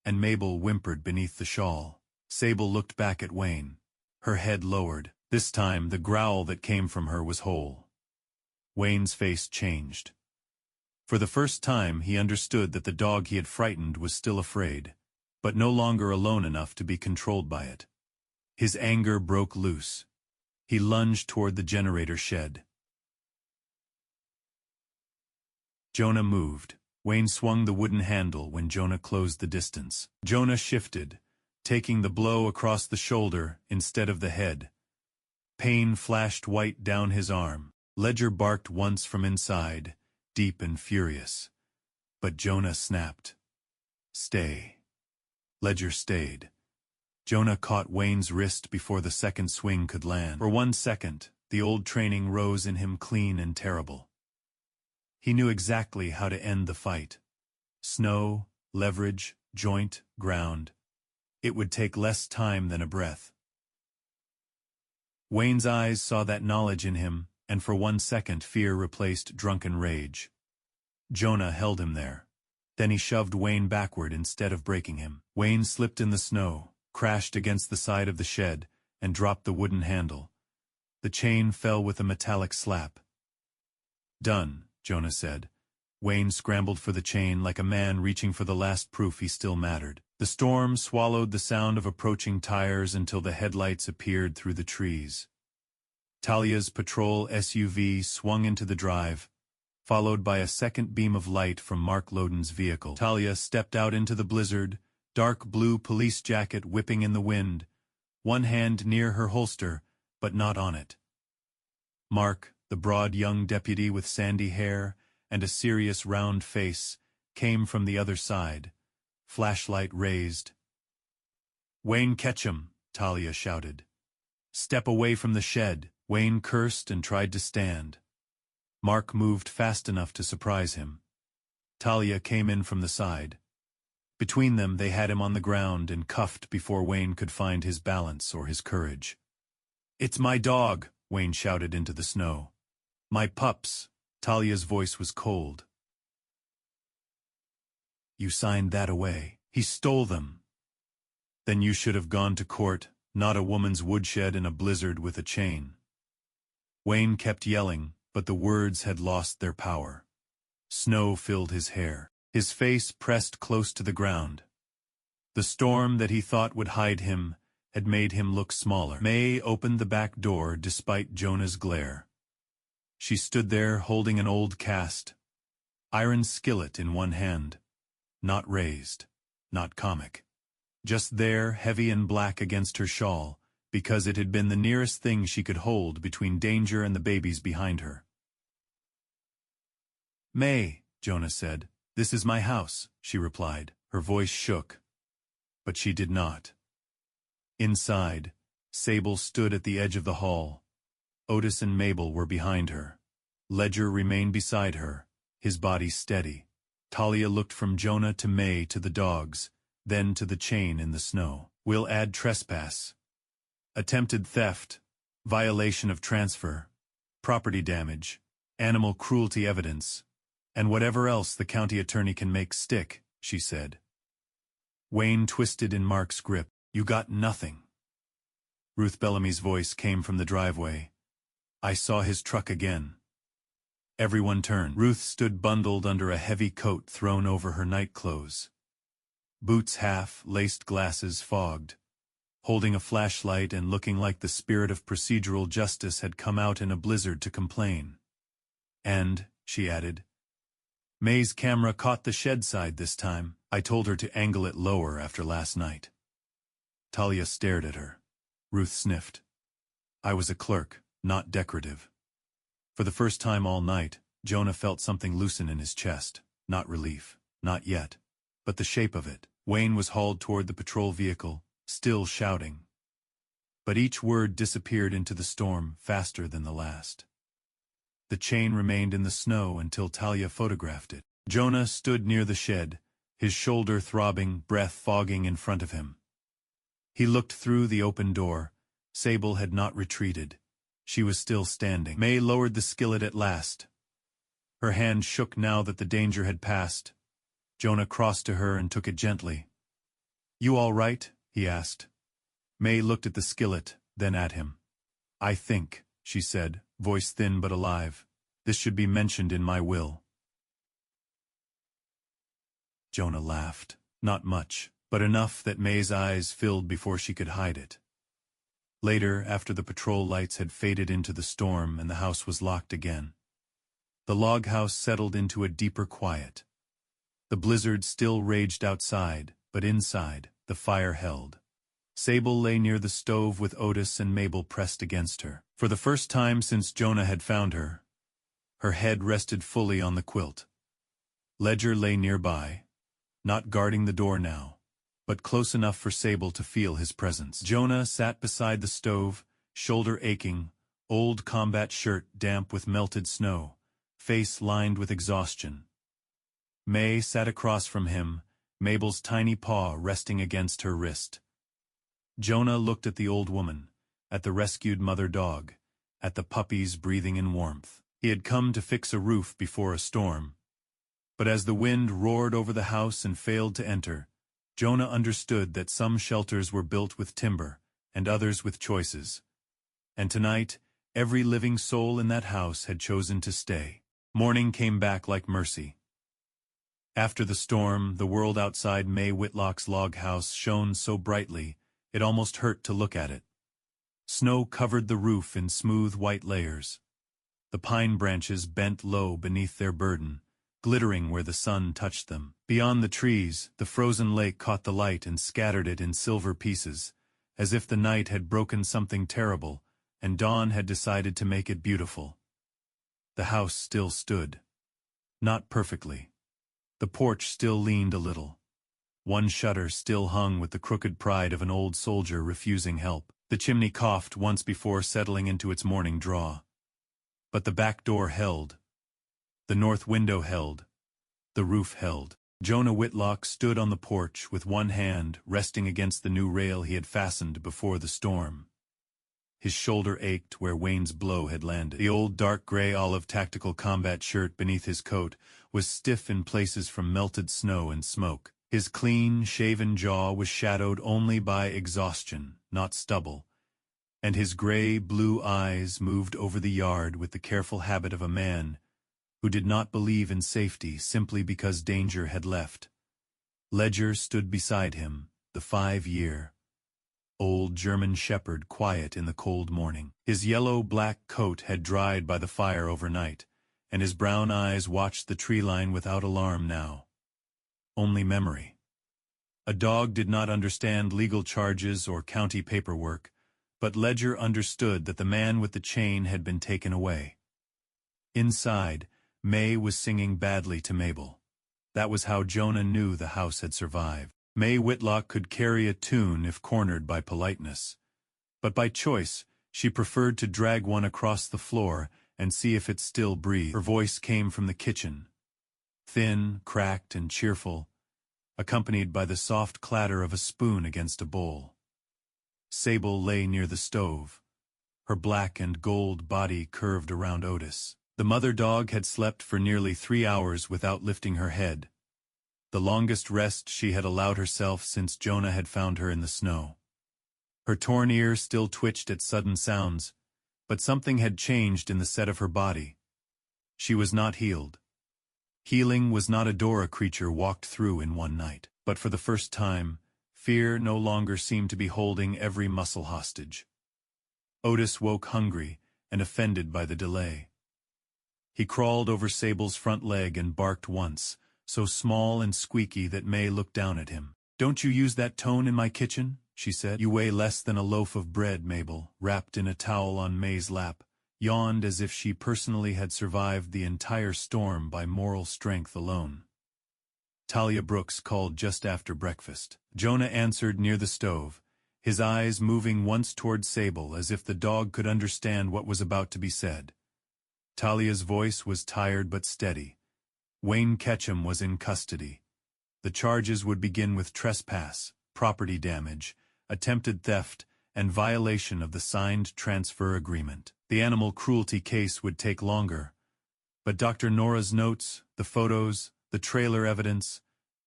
Speaker 1: and Mabel whimpered beneath the shawl. Sable looked back at Wayne. Her head lowered. This time the growl that came from her was whole. Wayne's face changed. For the first time he understood that the dog he had frightened was still afraid, but no longer alone enough to be controlled by it. His anger broke loose. He lunged toward the generator shed. Jonah moved. Wayne swung the wooden handle when Jonah closed the distance. Jonah shifted, taking the blow across the shoulder instead of the head. Pain flashed white down his arm. Ledger barked once from inside, deep and furious. But Jonah snapped. "Stay." Ledger stayed. Jonah caught Wayne's wrist before the second swing could land. For 1 second, the old training rose in him clean and terrible. He knew exactly how to end the fight. Snow, leverage, joint, ground. It would take less time than a breath. Wayne's eyes saw that knowledge in him, and for 1 second fear replaced drunken rage. Jonah held him there. Then he shoved Wayne backward instead of breaking him. Wayne slipped in the snow, crashed against the side of the shed, and dropped the wooden handle. The chain fell with a metallic slap. "Done," Jonah said. Wayne scrambled for the chain like a man reaching for the last proof he still mattered. The storm swallowed the sound of approaching tires until the headlights appeared through the trees. Talia's patrol SUV swung into the drive. followed by a second beam of light from Mark Loden's vehicle. Talia stepped out into the blizzard, dark blue police jacket whipping in the wind, one hand near her holster, but not on it. Mark, the broad young deputy with sandy hair and a serious round face, came from the other side, flashlight raised. "Wayne Ketchum," Talia shouted. "Step away from the shed." Wayne cursed and tried to stand. Mark moved fast enough to surprise him. Talia came in from the side. Between them they had him on the ground and cuffed before Wayne could find his balance or his courage. "It's my dog," Wayne shouted into the snow. "My pups." Talia's voice was cold. "You signed that away. He stole them." "Then you should have gone to court, not a woman's woodshed in a blizzard with a chain." Wayne kept yelling, but the words had lost their power. Snow filled his hair. His face pressed close to the ground. The storm that he thought would hide him had made him look smaller. May opened the back door despite Jonah's glare. She stood there holding an old cast iron skillet in one hand. Not raised, not comic. Just there, heavy and black against her shawl, because it had been the nearest thing she could hold between danger and the babies behind her. "May," Jonah said. "This is my house," she replied. Her voice shook, but she did not. Inside, Sable stood at the edge of the hall. Otis and Mabel were behind her. Ledger remained beside her, his body steady. Talia looked from Jonah to May to the dogs, then to the chain in the snow. "We'll add trespass, attempted theft, violation of transfer, property damage, animal cruelty evidence, and whatever else the county attorney can make stick," she said. Wayne twisted in Mark's grip. "You got nothing." Ruth Bellamy's voice came from the driveway. "I saw his truck again." Everyone turned. Ruth stood bundled under a heavy coat thrown over her nightclothes. Boots half, laced glasses fogged. Holding a flashlight and looking like the spirit of procedural justice had come out in a blizzard to complain. "And," she added, "May's camera caught the shed side this time. I told her to angle it lower after last night." Talia stared at her. Ruth sniffed. "I was a clerk, not decorative." For the first time all night, Jonah felt something loosen in his chest. Not relief, not yet, but the shape of it. Wayne was hauled toward the patrol vehicle, still shouting. But each word disappeared into the storm faster than the last. The chain remained in the snow until Talia photographed it. Jonah stood near the shed, his shoulder throbbing, breath fogging in front of him. He looked through the open door. Sable had not retreated. She was still standing. May lowered the skillet at last. Her hand shook now that the danger had passed. Jonah crossed to her and took it gently. "You all right?" he asked. May looked at the skillet, then at him. "I think," she said, voice thin but alive, "this should be mentioned in my will." Jonah laughed. Not much, but enough that May's eyes filled before she could hide it. Later, after the patrol lights had faded into the storm and the house was locked again, the log house settled into a deeper quiet. The blizzard still raged outside, but inside, the fire held. Sable lay near the stove with Otis and Mabel pressed against her. For the first time since Jonah had found her, her head rested fully on the quilt. Ledger lay nearby, not guarding the door now, but close enough for Sable to feel his presence. Jonah sat beside the stove, shoulder aching, old combat shirt damp with melted snow, face lined with exhaustion. May sat across from him, Mabel's tiny paw resting against her wrist. Jonah looked at the old woman, at the rescued mother dog, at the puppies breathing in warmth. He had come to fix a roof before a storm. But as the wind roared over the house and failed to enter, Jonah understood that some shelters were built with timber, and others with choices. And tonight, every living soul in that house had chosen to stay. Morning came back like mercy. After the storm, the world outside May Whitlock's log house shone so brightly, it almost hurt to look at it. Snow covered the roof in smooth white layers. The pine branches bent low beneath their burden, glittering where the sun touched them. Beyond the trees, the frozen lake caught the light and scattered it in silver pieces, as if the night had broken something terrible, and dawn had decided to make it beautiful. The house still stood. Not perfectly. The porch still leaned a little. One shutter still hung with the crooked pride of an old soldier refusing help. The chimney coughed once before settling into its morning draw. But the back door held. The north window held. The roof held. Jonah Whitlock stood on the porch with one hand resting against the new rail he had fastened before the storm. His shoulder ached where Wayne's blow had landed. The old dark gray olive tactical combat shirt beneath his coat was stiff in places from melted snow and smoke. His clean, shaven jaw was shadowed only by exhaustion, not stubble, and his gray-blue eyes moved over the yard with the careful habit of a man who did not believe in safety simply because danger had left. Ledger stood beside him, the 5-year-old German shepherd, quiet in the cold morning. His yellow-black coat had dried by the fire overnight, and his brown eyes watched the tree line without alarm now. Only memory. A dog did not understand legal charges or county paperwork, but Ledger understood that the man with the chain had been taken away. Inside, May was singing badly to Mabel. That was how Jonah knew the house had survived. May Whitlock could carry a tune if cornered by politeness, but by choice she preferred to drag one across the floor and see if it still breathed. Her voice came from the kitchen, thin, cracked, and cheerful, accompanied by the soft clatter of a spoon against a bowl. Sable lay near the stove, her black and gold body curved around Otis. The mother dog had slept for nearly 3 hours without lifting her head, the longest rest she had allowed herself since Jonah had found her in the snow. Her torn ear still twitched at sudden sounds, but something had changed in the set of her body. She was not healed. Healing was not a door a creature walked through in one night, but for the first time, fear no longer seemed to be holding every muscle hostage. Otis woke hungry and offended by the delay. He crawled over Sable's front leg and barked once, so small and squeaky that May looked down at him. "Don't you use that tone in my kitchen?" she said. "You weigh less than a loaf of bread." Mabel, wrapped in a towel on May's lap, yawned as if she personally had survived the entire storm by moral strength alone. Talia Brooks called just after breakfast. Jonah answered near the stove, his eyes moving once toward Sable as if the dog could understand what was about to be said. Talia's voice was tired but steady. Wayne Ketchum was in custody. The charges would begin with trespass, property damage, attempted theft, and violation of the signed transfer agreement. The animal cruelty case would take longer, but Dr. Nora's notes, the photos, the trailer evidence,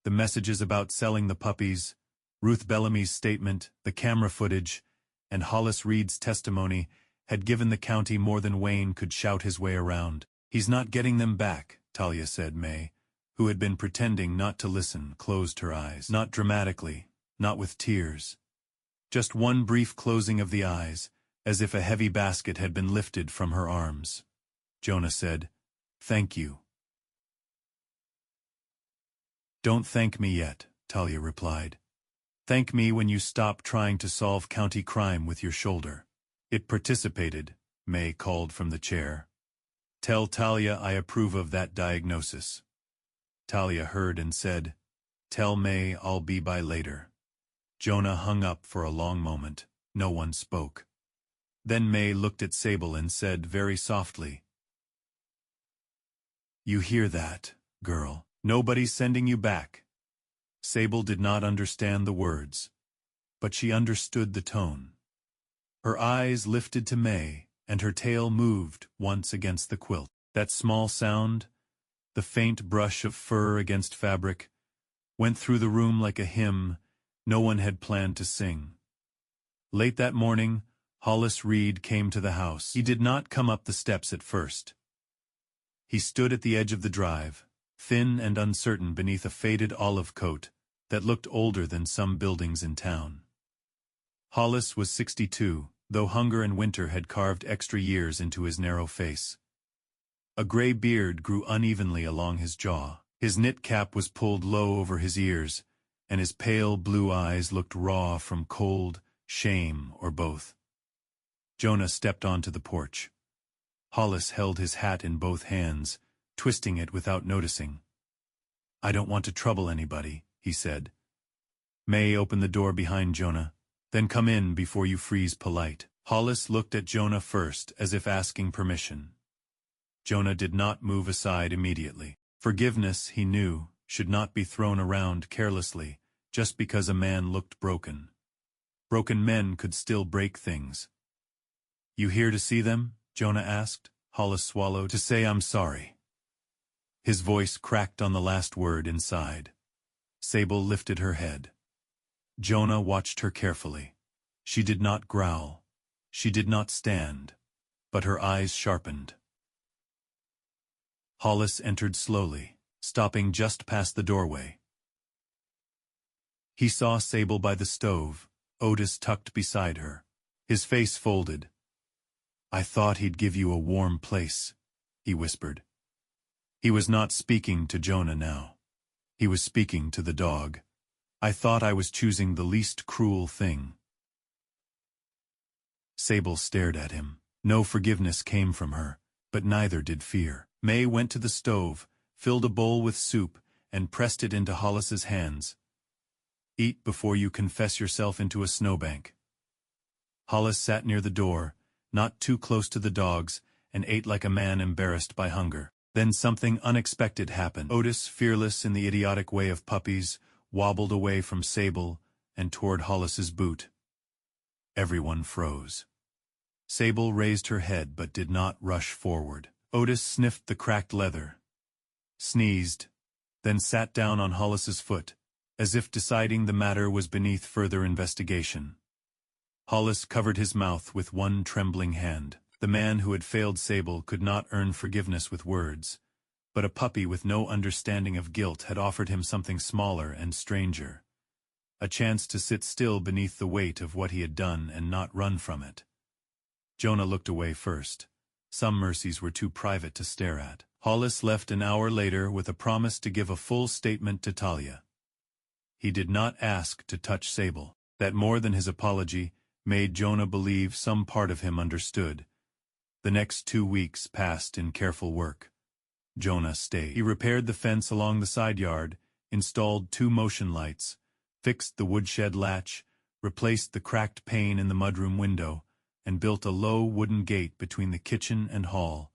Speaker 1: the messages about selling the puppies, Ruth Bellamy's statement, the camera footage, and Hollis Reed's testimony had given the county more than Wayne could shout his way around. "He's not getting them back," Talia said. May, who had been pretending not to listen, closed her eyes. Not dramatically, not with tears. Just one brief closing of the eyes, as if a heavy basket had been lifted from her arms. Jonah said, "Thank you." "Don't thank me yet," Talia replied. "Thank me when you stop trying to solve county crime with your shoulder." "It participated," May called from the chair. "Tell Talia I approve of that diagnosis." Talia heard and said, "Tell May I'll be by later." Jonah hung up for a long moment. No one spoke. Then May looked at Sable and said very softly, "You hear that, girl? Nobody's sending you back." Sable did not understand the words, but she understood the tone. Her eyes lifted to May, and her tail moved once against the quilt. That small sound, the faint brush of fur against fabric, went through the room like a hymn no one had planned to sing. Late that morning, Hollis Reed came to the house. He did not come up the steps at first. He stood at the edge of the drive, thin and uncertain beneath a faded olive coat that looked older than some buildings in town. Hollis was 62, though hunger and winter had carved extra years into his narrow face. A gray beard grew unevenly along his jaw. His knit cap was pulled low over his ears, and his pale blue eyes looked raw from cold, shame, or both. Jonah stepped onto the porch. Hollis held his hat in both hands, twisting it without noticing. "I don't want to trouble anybody," he said. May opened the door behind Jonah. "Then come in before you freeze polite." Hollis looked at Jonah first, as if asking permission. Jonah did not move aside immediately. Forgiveness, he knew, should not be thrown around carelessly, just because a man looked broken. Broken men could still break things. "You here to see them?" Jonah asked. Hollis swallowed. "To say I'm sorry." His voice cracked on the last word inside. Sable lifted her head. Jonah watched her carefully. She did not growl. She did not stand. But her eyes sharpened. Hollis entered slowly, stopping just past the doorway. He saw Sable by the stove, Otis tucked beside her. His face folded. "I thought he'd give you a warm place," he whispered. He was not speaking to Jonah now. He was speaking to the dog. "I thought I was choosing the least cruel thing." Sable stared at him. No forgiveness came from her, but neither did fear. May went to the stove, filled a bowl with soup, and pressed it into Hollis's hands. "Eat before you confess yourself into a snowbank." Hollis sat near the door, not too close to the dogs, and ate like a man embarrassed by hunger. Then something unexpected happened. Otis, fearless in the idiotic way of puppies, wobbled away from Sable and toward Hollis's boot. Everyone froze. Sable raised her head but did not rush forward. Otis sniffed the cracked leather, sneezed, then sat down on Hollis's foot, as if deciding the matter was beneath further investigation. Hollis covered his mouth with one trembling hand. The man who had failed Sable could not earn forgiveness with words, but a puppy with no understanding of guilt had offered him something smaller and stranger. A chance to sit still beneath the weight of what he had done and not run from it. Jonah looked away first. Some mercies were too private to stare at. Hollis left an hour later with a promise to give a full statement to Talia. He did not ask to touch Sable. That, more than his apology, made Jonah believe some part of him understood. The next 2 weeks passed in careful work. Jonah stayed. He repaired the fence along the side yard, installed 2 motion lights, fixed the woodshed latch, replaced the cracked pane in the mudroom window, and built a low wooden gate between the kitchen and hall,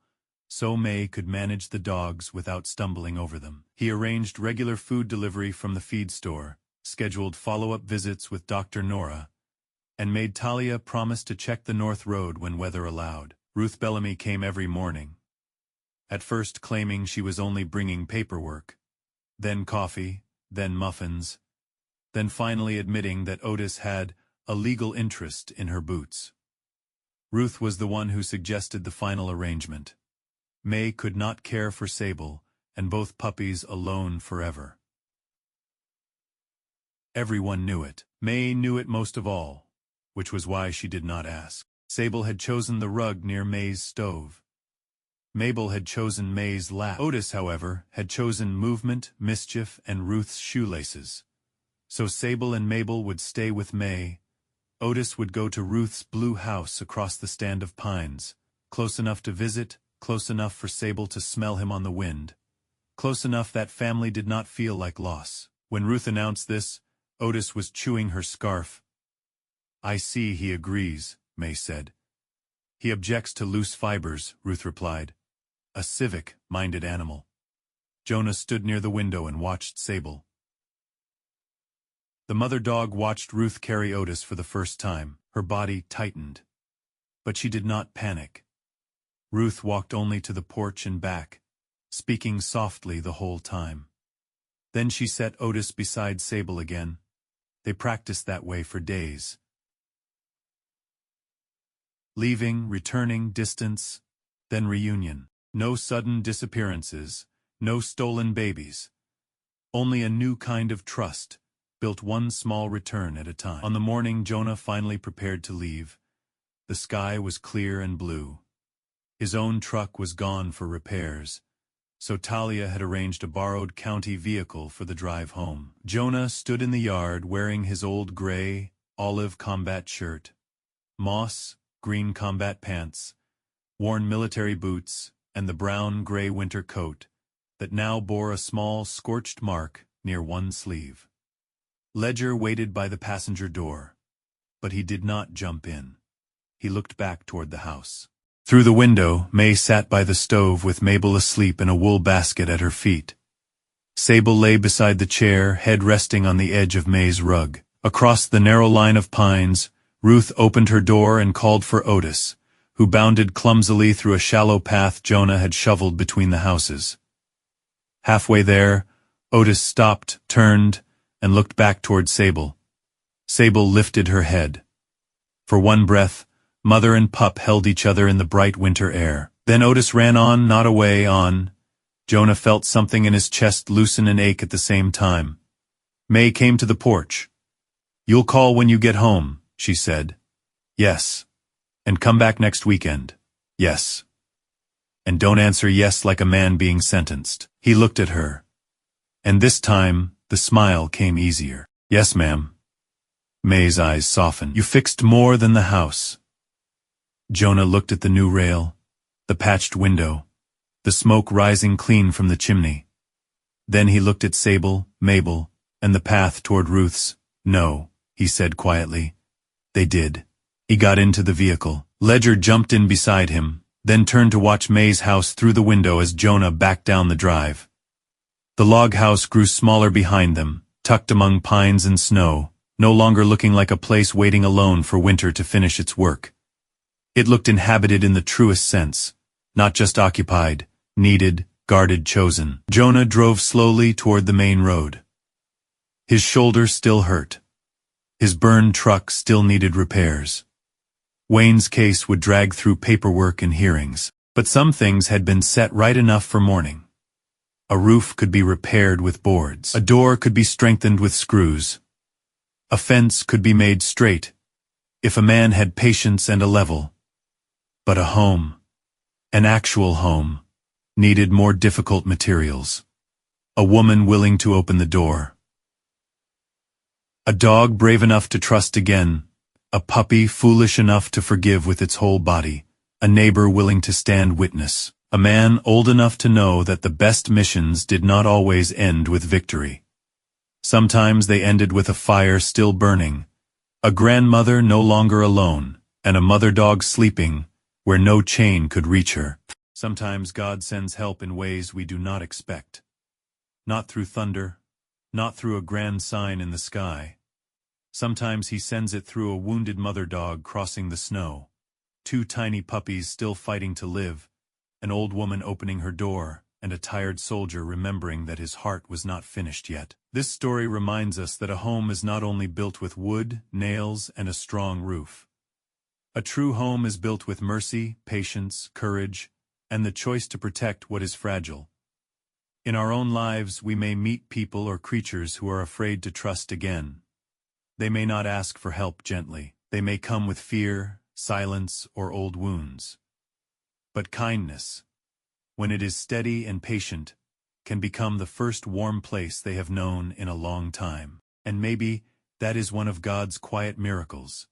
Speaker 1: so May could manage the dogs without stumbling over them. He arranged regular food delivery from the feed store, scheduled follow-up visits with Dr. Nora, and made Talia promise to check the North Road when weather allowed. Ruth Bellamy came every morning, at first claiming she was only bringing paperwork, then coffee, then muffins, then finally admitting that Otis had a legal interest in her boots. Ruth was the one who suggested the final arrangement. May could not care for Sable, and both puppies alone forever. Everyone knew it. May knew it most of all, which was why she did not ask. Sable had chosen the rug near May's stove. Mabel had chosen May's lap. Otis, however, had chosen movement, mischief, and Ruth's shoelaces. So Sable and Mabel would stay with May. Otis would go to Ruth's blue house across the stand of pines, close enough to visit, close enough for Sable to smell him on the wind, close enough that family did not feel like loss. When Ruth announced this, Otis was chewing her scarf. "I see he agrees," May said. "He objects to loose fibers," Ruth replied. "A civic-minded animal." Jonah stood near the window and watched Sable. The mother dog watched Ruth carry Otis for the first time. Her body tightened. But she did not panic. Ruth walked only to the porch and back, speaking softly the whole time. Then she set Otis beside Sable again. They practiced that way for days. Leaving, returning, distance, then reunion. No sudden disappearances, no stolen babies. Only a new kind of trust, built one small return at a time. On the morning Jonah finally prepared to leave, the sky was clear and blue. His own truck was gone for repairs, so Talia had arranged a borrowed county vehicle for the drive home. Jonah stood in the yard wearing his old gray, olive combat shirt, moss, green combat pants, worn military boots, and the brown-gray winter coat that now bore a small scorched mark near one sleeve. Ledger waited by the passenger door, but he did not jump in. He looked back toward the house. Through the window, May sat by the stove with Mabel asleep in a wool basket at her feet. Sable lay beside the chair, head resting on the edge of May's rug. Across the narrow line of pines, Ruth opened her door and called for Otis, who bounded clumsily through a shallow path Jonah had shoveled between the houses. Halfway there, Otis stopped, turned, and looked back toward Sable. Sable lifted her head. For one breath, mother and pup held each other in the bright winter air. Then Otis ran on, not away, on. Jonah felt something in his chest loosen and ache at the same time. May came to the porch. "You'll call when you get home," she said. "Yes. And come back next weekend." "Yes." "And don't answer yes like a man being sentenced." He looked at her. And this time, the smile came easier. "Yes, ma'am." May's eyes softened. "You fixed more than the house." Jonah looked at the new rail, the patched window, the smoke rising clean from the chimney. Then he looked at Sable, Mabel, and the path toward Ruth's. "No," he said quietly. "They did." He got into the vehicle. Ledger jumped in beside him, then turned to watch May's house through the window as Jonah backed down the drive. The log house grew smaller behind them, tucked among pines and snow, no longer looking like a place waiting alone for winter to finish its work. It looked inhabited in the truest sense, not just occupied, needed, guarded, chosen. Jonah drove slowly toward the main road. His shoulder still hurt. His burned truck still needed repairs. Wayne's case would drag through paperwork and hearings, but some things had been set right enough for morning. A roof could be repaired with boards. A door could be strengthened with screws. A fence could be made straight, if a man had patience and a level. But a home, an actual home, needed more difficult materials. A woman willing to open the door. A dog brave enough to trust again. A puppy foolish enough to forgive with its whole body. A neighbor willing to stand witness. A man old enough to know that the best missions did not always end with victory. Sometimes they ended with a fire still burning, a grandmother no longer alone, and a mother dog sleeping where no chain could reach her. Sometimes God sends help in ways we do not expect. Not through thunder, not through a grand sign in the sky. Sometimes he sends it through a wounded mother dog crossing the snow, two tiny puppies still fighting to live, an old woman opening her door, and a tired soldier remembering that his heart was not finished yet. This story reminds us that a home is not only built with wood, nails, and a strong roof. A true home is built with mercy, patience, courage, and the choice to protect what is fragile. In our own lives, we may meet people or creatures who are afraid to trust again. They may not ask for help gently. They may come with fear, silence, or old wounds. But kindness, when it is steady and patient, can become the first warm place they have known in a long time. And maybe that is one of God's quiet miracles.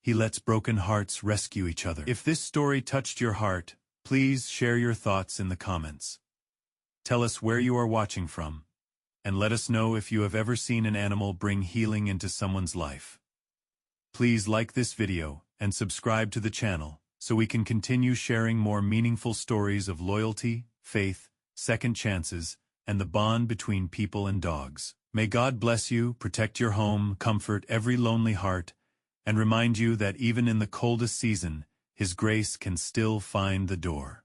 Speaker 1: He lets broken hearts rescue each other. If this story touched your heart, please share your thoughts in the comments. Tell us where you are watching from, and let us know if you have ever seen an animal bring healing into someone's life. Please like this video and subscribe to the channel so we can continue sharing more meaningful stories of loyalty, faith, second chances, and the bond between people and dogs. May God bless you, protect your home, comfort every lonely heart, and remind you that even in the coldest season, His grace can still find the door.